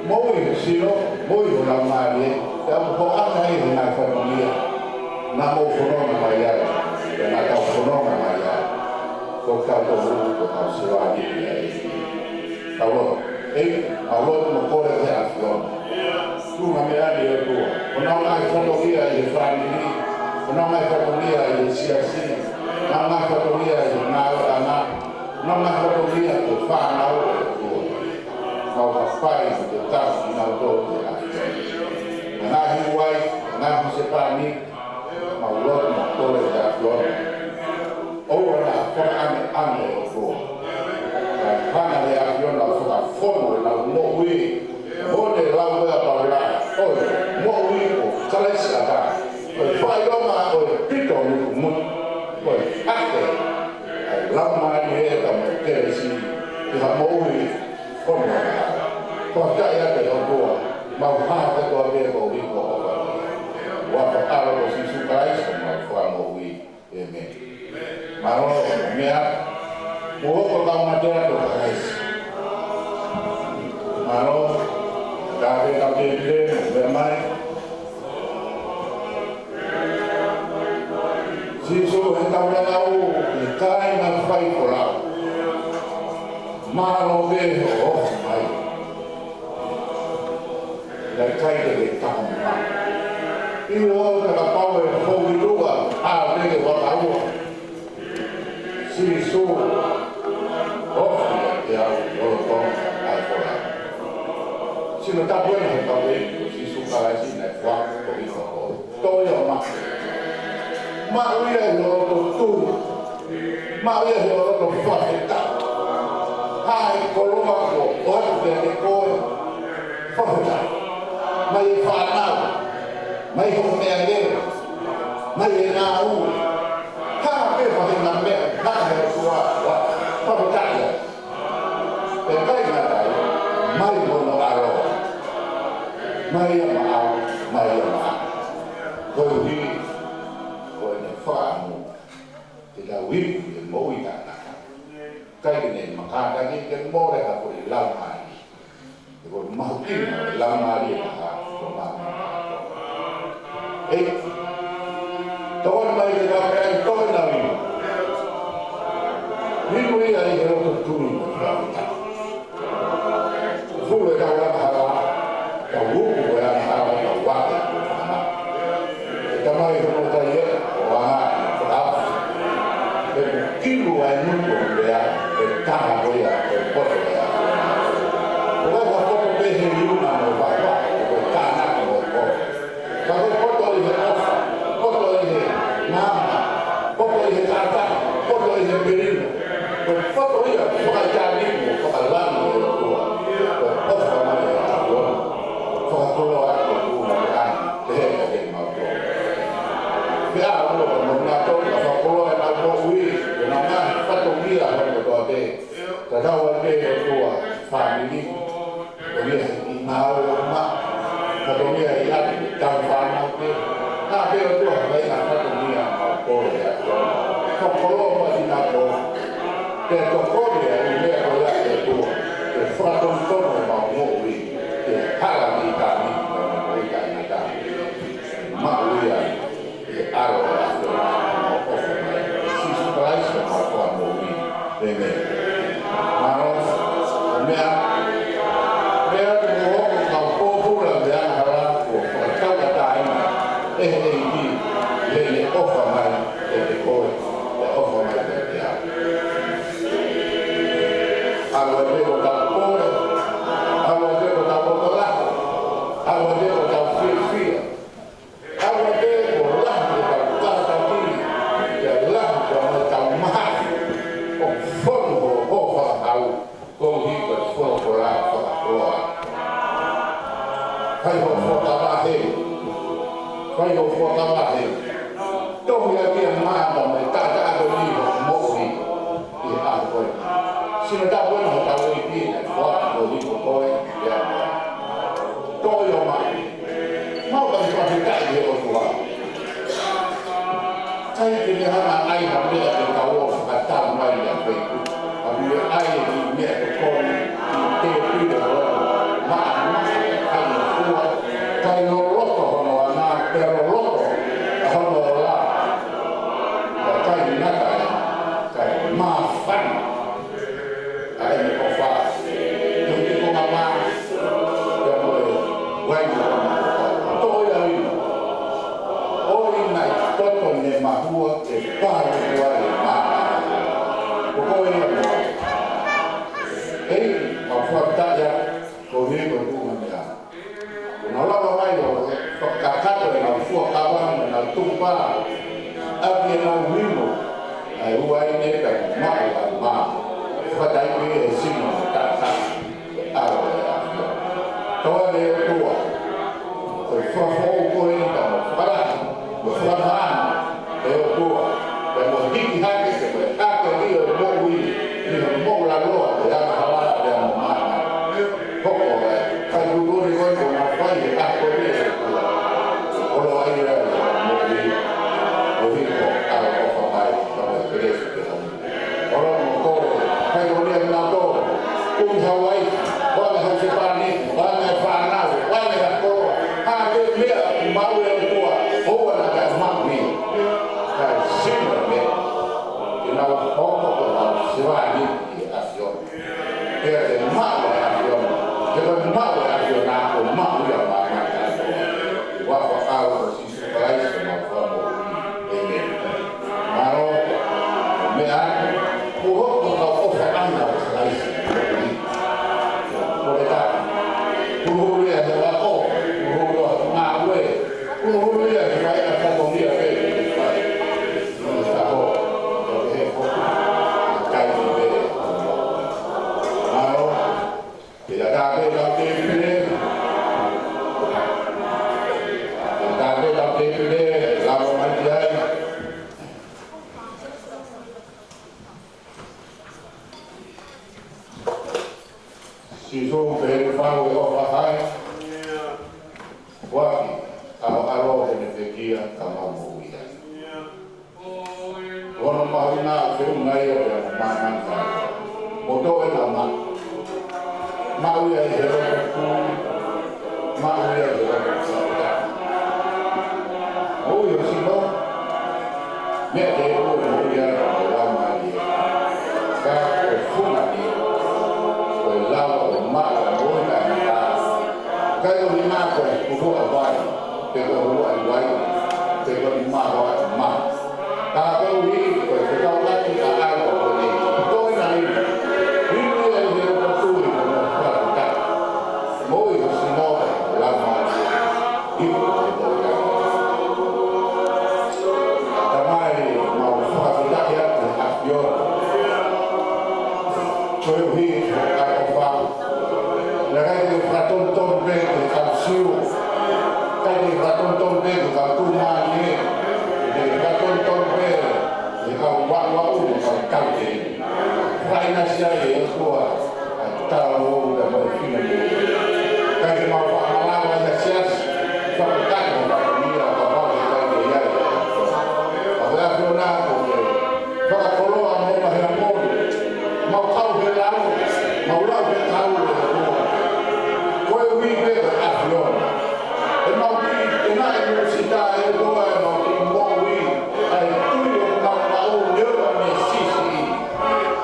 Moi sino, moi ho la mare, te au ho ata i ho nai whakaungia, nā mō whanonga mai ai, e nā kau whanonga mai ai, ko kau tō huru, ko kau siwani i ai. Kau roto, au roto mo kore te awhiona. Tūna me ani e tua, o nā ngai whanongia i e whanini, o nā ngai whanongia i e siasi, nā ngai whanongia i e ngāo ana, nā ngai whanongia i e whanau e tua. Mau ka whai o te tau i nau tō te awhiona. Ngā hiwai, ngā husepani, mau loto mo kore te awhiona. Oua nā whakaane ane o tō. Ka hana le awhiona o whakawhono e nau mo ui. Hone lau ea paura, oi, mo ui o kalaisi a tā. Oi whai roma oi pito muku mutu. Oi ate, ai lau maani e ka mo teresi, i ha mo ui whono a tā. Kua kai ate o tua, mau hāte kua te ko hiko o wai. Waka ara ko sisu Christ, mau whamo ui. Amen. Maro, mea, uhoko kau matea to Christ. Maro, kāwe kau te pire, mea mai. Sisu he kau rangau, e kai na whai ko rau. Maro veho o mai. Lai kai te ke tahu mai. Iu o te ka pau e hou i rua, a rege waka ua. so often ya o ai fora sino ta buena ta we si su kala si na kwa ko i ko to yo ma wi yo to tu ma wi yo to fa ta hai ko lo ma ko o te ko fa ta mai fa na mai ho me ande mai na u ha pe fa na me ha he tua fa ta ya pe kai na dai mai mo no aro mai ma mai ma ko di ko ne fa mo ti la wi mo wi ta na kai ne ma ka da ni ke mo re ha ko la ma ko ma ki la ma ri ha ko ma e to mai le da pe to na ni wi ai he ro tu ni ta fu le da la ha ta wu ko ya ha ta wa ta mai ro ta ye wa ta e ki lu ai nu ko ya e ta ko ya e po ya ko ga ko pe he yu na no ba ba ko ta na ko ko ka ko to le ha ko to le na ko to le ta ta ko to le berino ko to ya ko ga ja ni ko ka la ni ko ko fa ma ya ko fa ko lo a ko ma ka te ke ma ko ya lo no na to fa ko lo na ko wi na ma fa to mi la ko to te ta da wa te ko fa mi ni ko ni ma ma ka to mi ya ta fa na te ta pe o to ba ya fa to mi ya ko ya ko lo ma ni na ko te to ko ya ni le ko ya te to te fa to ma mo wi te ha la ni ta ni ko wi ta ni ta ma wi ya e aro ya to ko si su price ma ko mo wi de me ma no me a mo ko ko pu la de a ha ko ka ka ta ni di le ko fa ma de ko o fa ma de ya algo de ko ta ko algo de ko ta ko la algo de ko ta fi algo de ko la de ka ta ti ya la ko ta ma o fo ko fa au ko hi ko fo la fa ko kai ho fo ta ba he kai ho fo ta ba he to ya ki ma ba me ta ta do ni mo ni ti a ko si no ta bueno ta wi pi na ko do ni ko ya to yo ma ma ba ni pa ta ye o ko kai ki ni ha na ai ha ni ta ka wo ka ta ma ya pe ku a ni ai ni ne ko te pi do ma ai ko kai no lo ko no na pero lo ko no la kai na kai ma fa ai ni ko fa ni ko ma ma ya mo wa ni to ya ni o ni na to to ne ma huo e pa ni wa ni ma ko ni ma ei ma fa ta ya ko ni ko tu ma ya no la va mai lo ka ka to na fu ka ba na tu pa a bi na wimo ai wa ni ka ma wa ma fa dai ni e si no ta ta a lo ya to le tu ko fa ho ko ni ta fa la ko fa ma e o tu e mo ki ki ha ke se ka ko ni o mo wi ni mo la lo ya ha la ya ma ko ko ka du do ni ko na fa ni ka ko ni ko lo ai ya mo wi o wi ko a ko fa mai ko ke le se ora mo ko ka ko ni na to kun Hawaii wa na se pa ni wa na fa na wa na ko ha ke me ma wi ko o wa na ka ma ni ka si me ina ko ko na se wa ni a sio ke de ma wa a sio ke de ma wa a sio na ko ma wi a ma ka wa fa a wa si su pa ai se ma fa mo e me ma ro me a si so pe fa o fa hai waki aro ne te kia kama mo ia ono mahina ke ngai o mana mo to e na ma ia e ro ku ma ia e ro o yo si no me te o mo ia la ma ia ka o funa ni o la o ma o na na ka o ni ma ko o a vai te o a vai te o ni ma o ma ta ko wi ko te ka la ki a a ko ni to na ni ni e e o tu ni ko pa ta mo yo si no la ma i ko te o ya ta mai ma o fa ta ya te a yo ko hi a ko fa la ga ni fa ton be te ka siu ka ni fa ton be ka tu ma ni ka ton be ka wa ka ka te vai na sia e ko ta o da mo ki ni ka ni ma fa ala wa da siasi fa ka ni ra ka ba ka ni ya a ko na ko fa ka lo a mo ma ha mo ma ka o he la ma o la he ka o ko e wi be a flo e ma wi e na e università e ko e ma mo wi ai tu yo ma o yo me si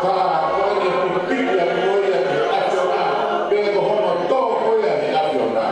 ka ko ni pi ya ko ya a flo na be ko ho to ko ya ni a flo na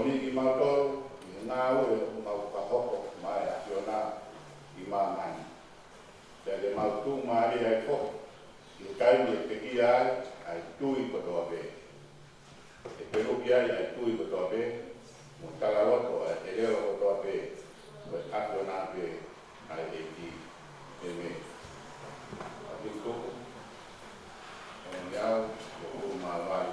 ni mautoro, ngā ue, ngau kahoko, mai a fiona, I mamani. Te mautu maari ai fo, I kaini e te ki ai tui kotoa pe. E peruki ai tui kotoa pe, mo tagaloto ai te leo kotoa pe, ko e fiona pe, ai e ki, e me. Ati toko, e ngiau, o mawai,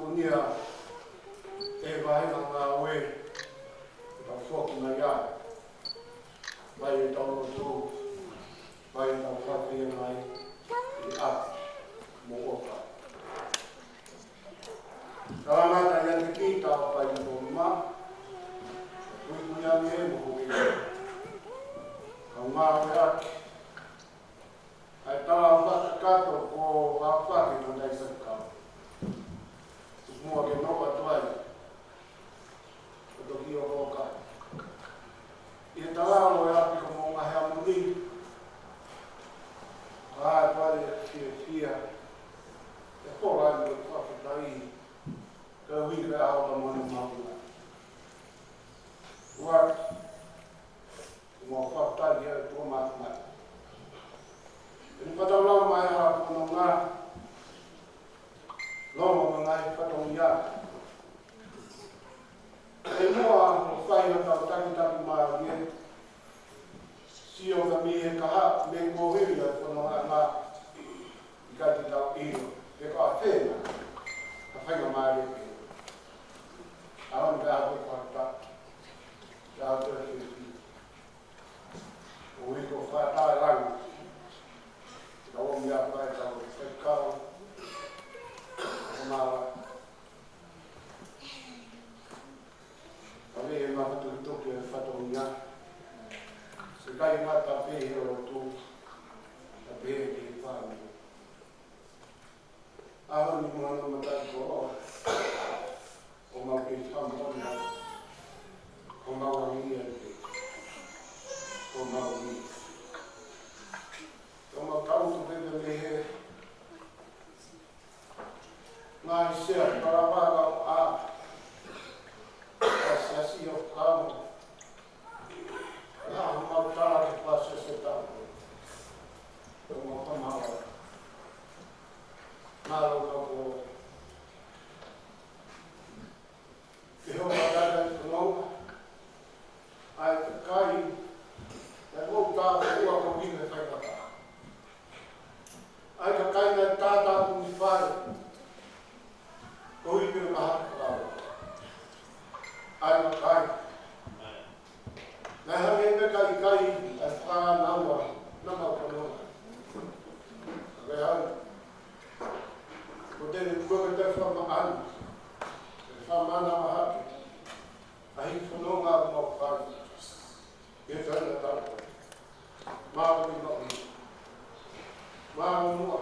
tunia e vai na ngā oe ta whoki na ia mai e tau tū mai e tau whawhia mai i ati mo oka. Tāngata ia te ki tāwa pai i tō ma kui kuia me mo hoki ka ngā oe ati ai tawa whata kato ko hawhaki na dai sakau. Mua ke noa tuai o toki o roka. I te talalo e api ko Mounga Heamoni. Ka hae pare fia. E kora i mo whawhitai. Ka hui ka hauta manu Mounga. Uluaki. Mo whawhitai e tō mātumai. E ni whataulau mai hara ko Mounga. Lomo mangai whatong ia. E moa o whai na tau taki maa rie. Sio ka mi he kaha me kohiri a whanau a ngā i kati tau ino. E ka a tēna. Ka whainga maa rie pēr. Aram ka hape whakata. Ka hape a tēti. O hiko whatae rangi. Ka omi a whai tau whaikau. Mala. Kami e maha tuki e whatongia. Se kai mata pehe o tū. Ta pehe ki whāngu. Aho ni mwana matai ko o. O mau ki whampona. O mau angia te. O mau ni. O mau tautu pepe mehe. Ngai sea, parapaga o a. Siasi o kamo. Nā, mau tala ke pasa se tāpu. O mau pamawa. Nāro kako. Ke hoa tata i Mounga. Ai te kai. E mou tāpu ua ko wime whaikata. Ai ka kai nai tātā kuni whare. Ko hipi o kaha kawau. Ai ma kai. Nai hange me kai ai whanaua na mau kanoa. Kai hau. Ko tene kua te whamaanu. Te whamana mahaki. Ahi whanonga o mau whai. E whaina tau. Māo i mau. Māo mua.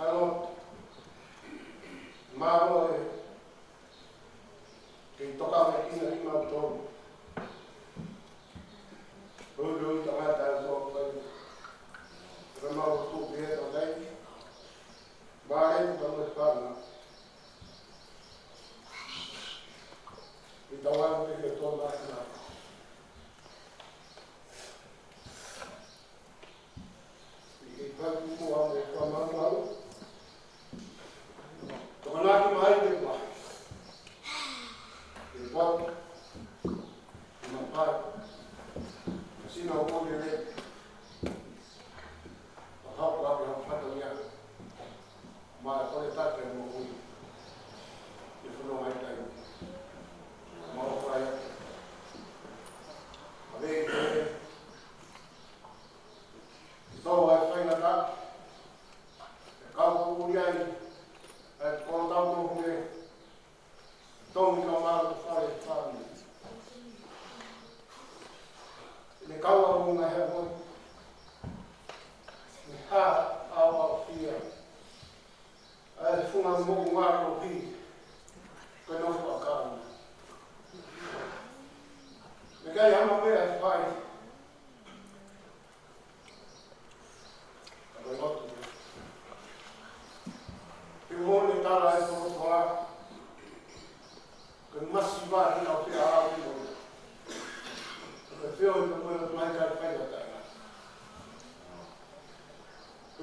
Alot. Māo e kei toka me kina i mau tōru. Uru ta ngata e tō pai. Ramau tūpi e o dei. Māe ta me whana. I tawanu te ke tō nākina. I whaki mua me whamanu au. Tokanaki mai te kwa. I watu. I mapai. Sina o kōne re. A hau api hau whatangia. Mai kore tate mo hui. I whanau mai tai. Mau whai ati. A vei kore. I tau ai whaina tā. E kau uri ai. E kora tau tō hune. Tongi ka māra te whare whāni. Ne kaua Mounga Heamoni. Ne hā au whia. Ai whunga moku ngāro pi. Koe nofu a kāna. Ne kai hama mea e whai. Koe lotu. Heamoni tala e tō toa. Koe masi wāhi au te āwi o. Koe whio i ka mea mai kai whaia tāna.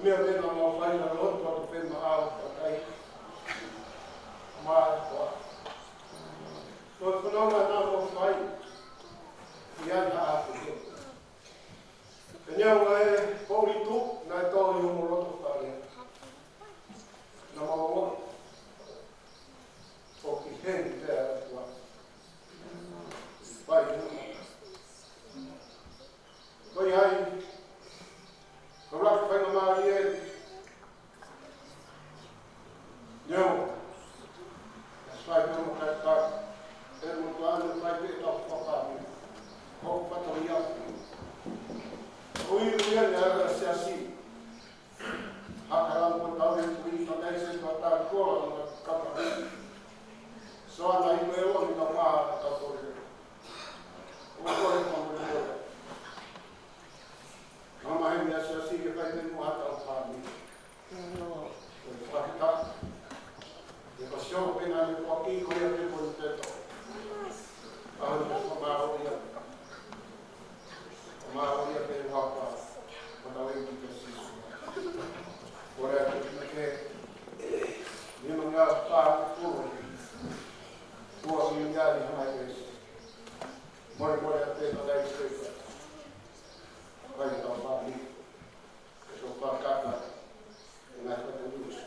Mea pēna mau whaina rotu ako pēna āo whakai. Māe hoa. Koe whanonga nā mau whai. I ai ha ātu heo. Ka niaunga e pōri tū, nai tōri o mo roto whare. Nā mau hoa. pena le waki ko ia te ko te to. Ahon te whamaro ia. Whamaro ia te wapa. Matawai ki te sisu. Korea te ke. Nima ngā whākuru. Kua mi ngāri hai esi. More a te kadai steka. Kai tau whāni. So whākata. Ngā kata nus.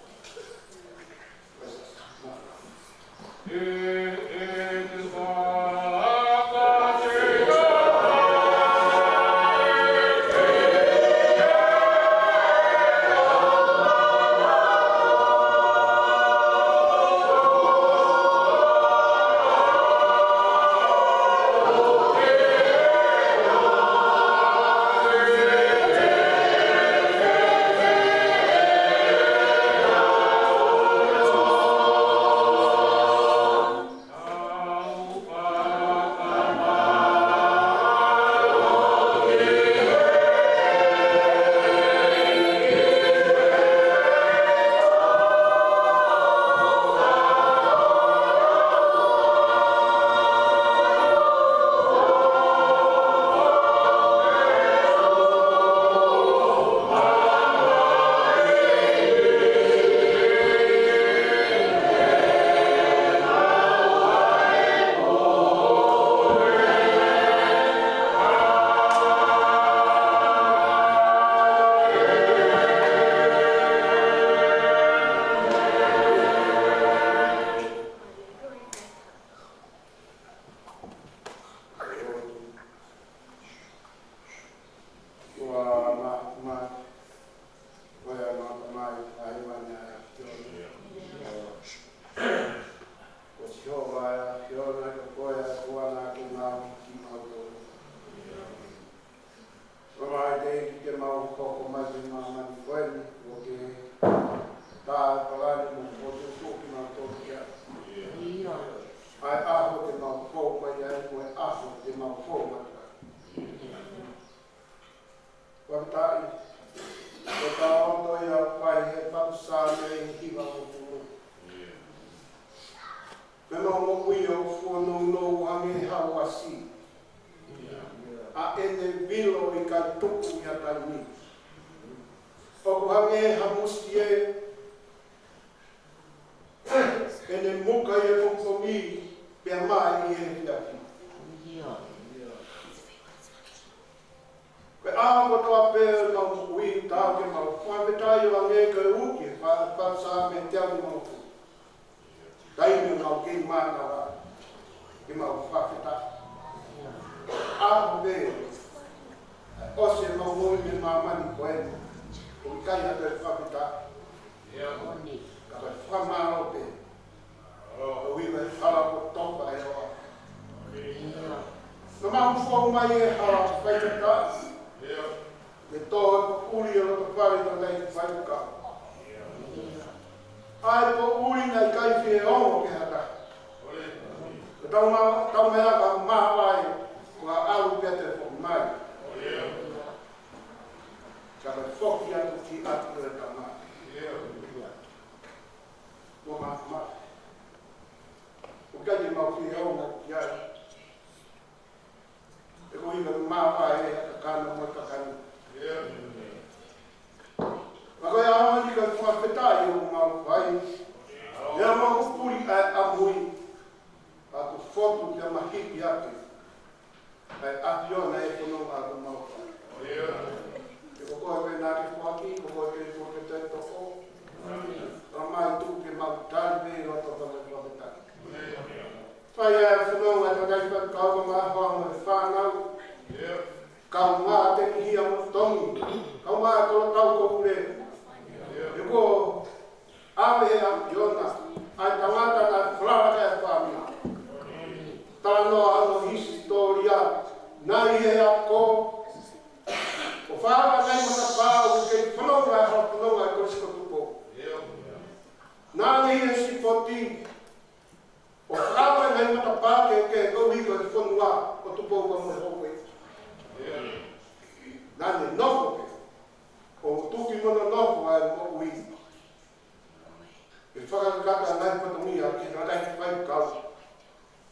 whakakata ngai patungia ki ratai whai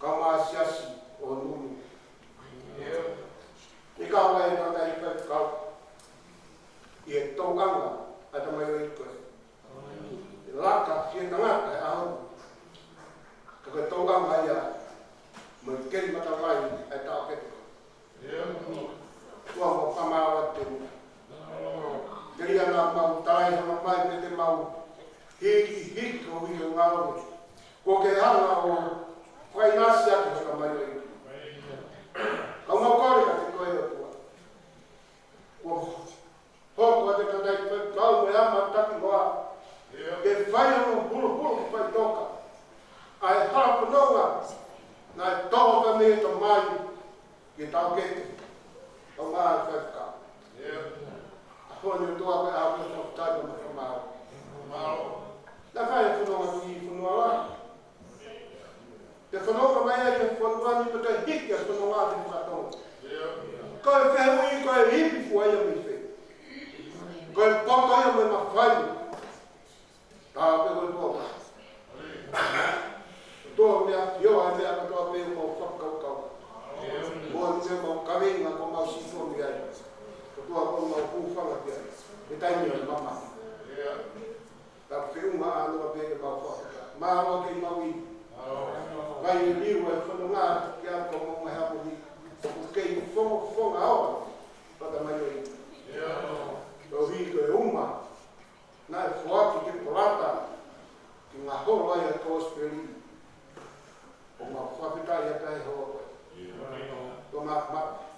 kau maa siasi o nunu. I kau wai ratai whai kau i e tōkanga a tamai o i koe. I laka fie tangata e aho. Ka koe tōkanga ia mo i keri matawai e tau ketiko. Tua mo whamawa te mua. Keri ana mau tai hama mai pe te mau hiki o hiki o ngāo. Ko ke hanga o whai nasi ake haka mai o i. Kau mau kore ka te koe o tua. Hoko a te katai whai kau me ama taki hoa. Ke whai ano hulu whai toka. Ai hara panonga. Nā e toho ka me to mai ki tau kete. Kau maa whai kau. Hone tua pe a ko tata ma mao. La fai funonga ki funua la. Te funonga mai ke funua ni te hiki funonga te fato. Ko e fe ui ko e hipi fu ai mi fe. Ko e poto ai me ma fai. Ta pe ko tua. Tua me a yo ai me a tua pe mo kau. Mo ni mo kaminga ko ma si fo mi ai. Tua ko mau whanga pia. E taimi o mama. Ta whiunga anu a peke mau whaka. Māua kei mau i. Vai i liu e whanunga ki a ko mau mai hapo ni. Kei whonga awa. Pata mai o i. Tau hi ko e uma. Nā e whuaki ke porata. Ki ngā horo ai a kōsperi. O ngā whapitai a tai hoa koe. Tō ngā mata.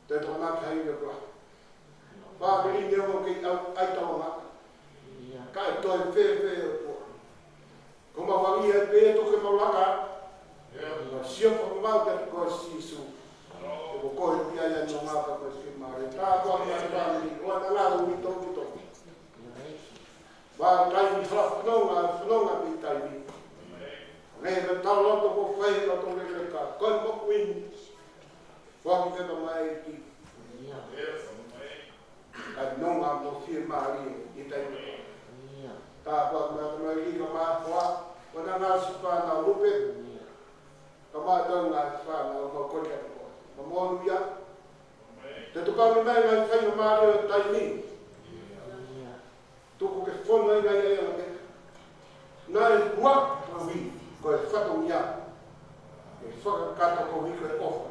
Te tō nā kai me kua. Whāpiri neo ki ai tau ngā. Kai toi whē o tō. Ko ma wangi e pē toke mau laka. Sia whakamau te koe sisu. Te ko koe pia ia no ngā ka koe si maare. Tā kua mi ane wāmini. Kua nā ngā umi tōki tōki. Wā kai mi whanonga mi tai mi. Nei me tau loto ko whai o tō rere ka. Koe moku ini. Waki te mai ki. Ai nonga mo fie maari i taimi. Tā kua mea te mai ika maa kua. Wana ngā sipa nā lupe. Ka maa tau ngā sipa nā o mau kori kata kua. Ma mōnu ia. Te tukau ni mai ngai whainga maari o taimi. Tuku ke whonga i ngai ai ane. Nā e hua ka hui. Ko e whakau ia. E whakakata ko hui ko e ofa.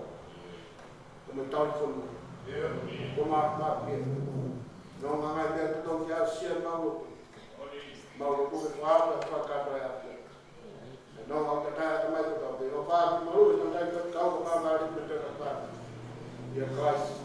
Me tau whonu. Ko maa pia. Nō ngā ngai mea te tōki a sia mauro. Mauro kume whāra whakata e a pia. Nō ngā te taia te mai te tau pia. O whāra maru e tō tai kau ka mā mā rinpe te ka whāra. Ia Christ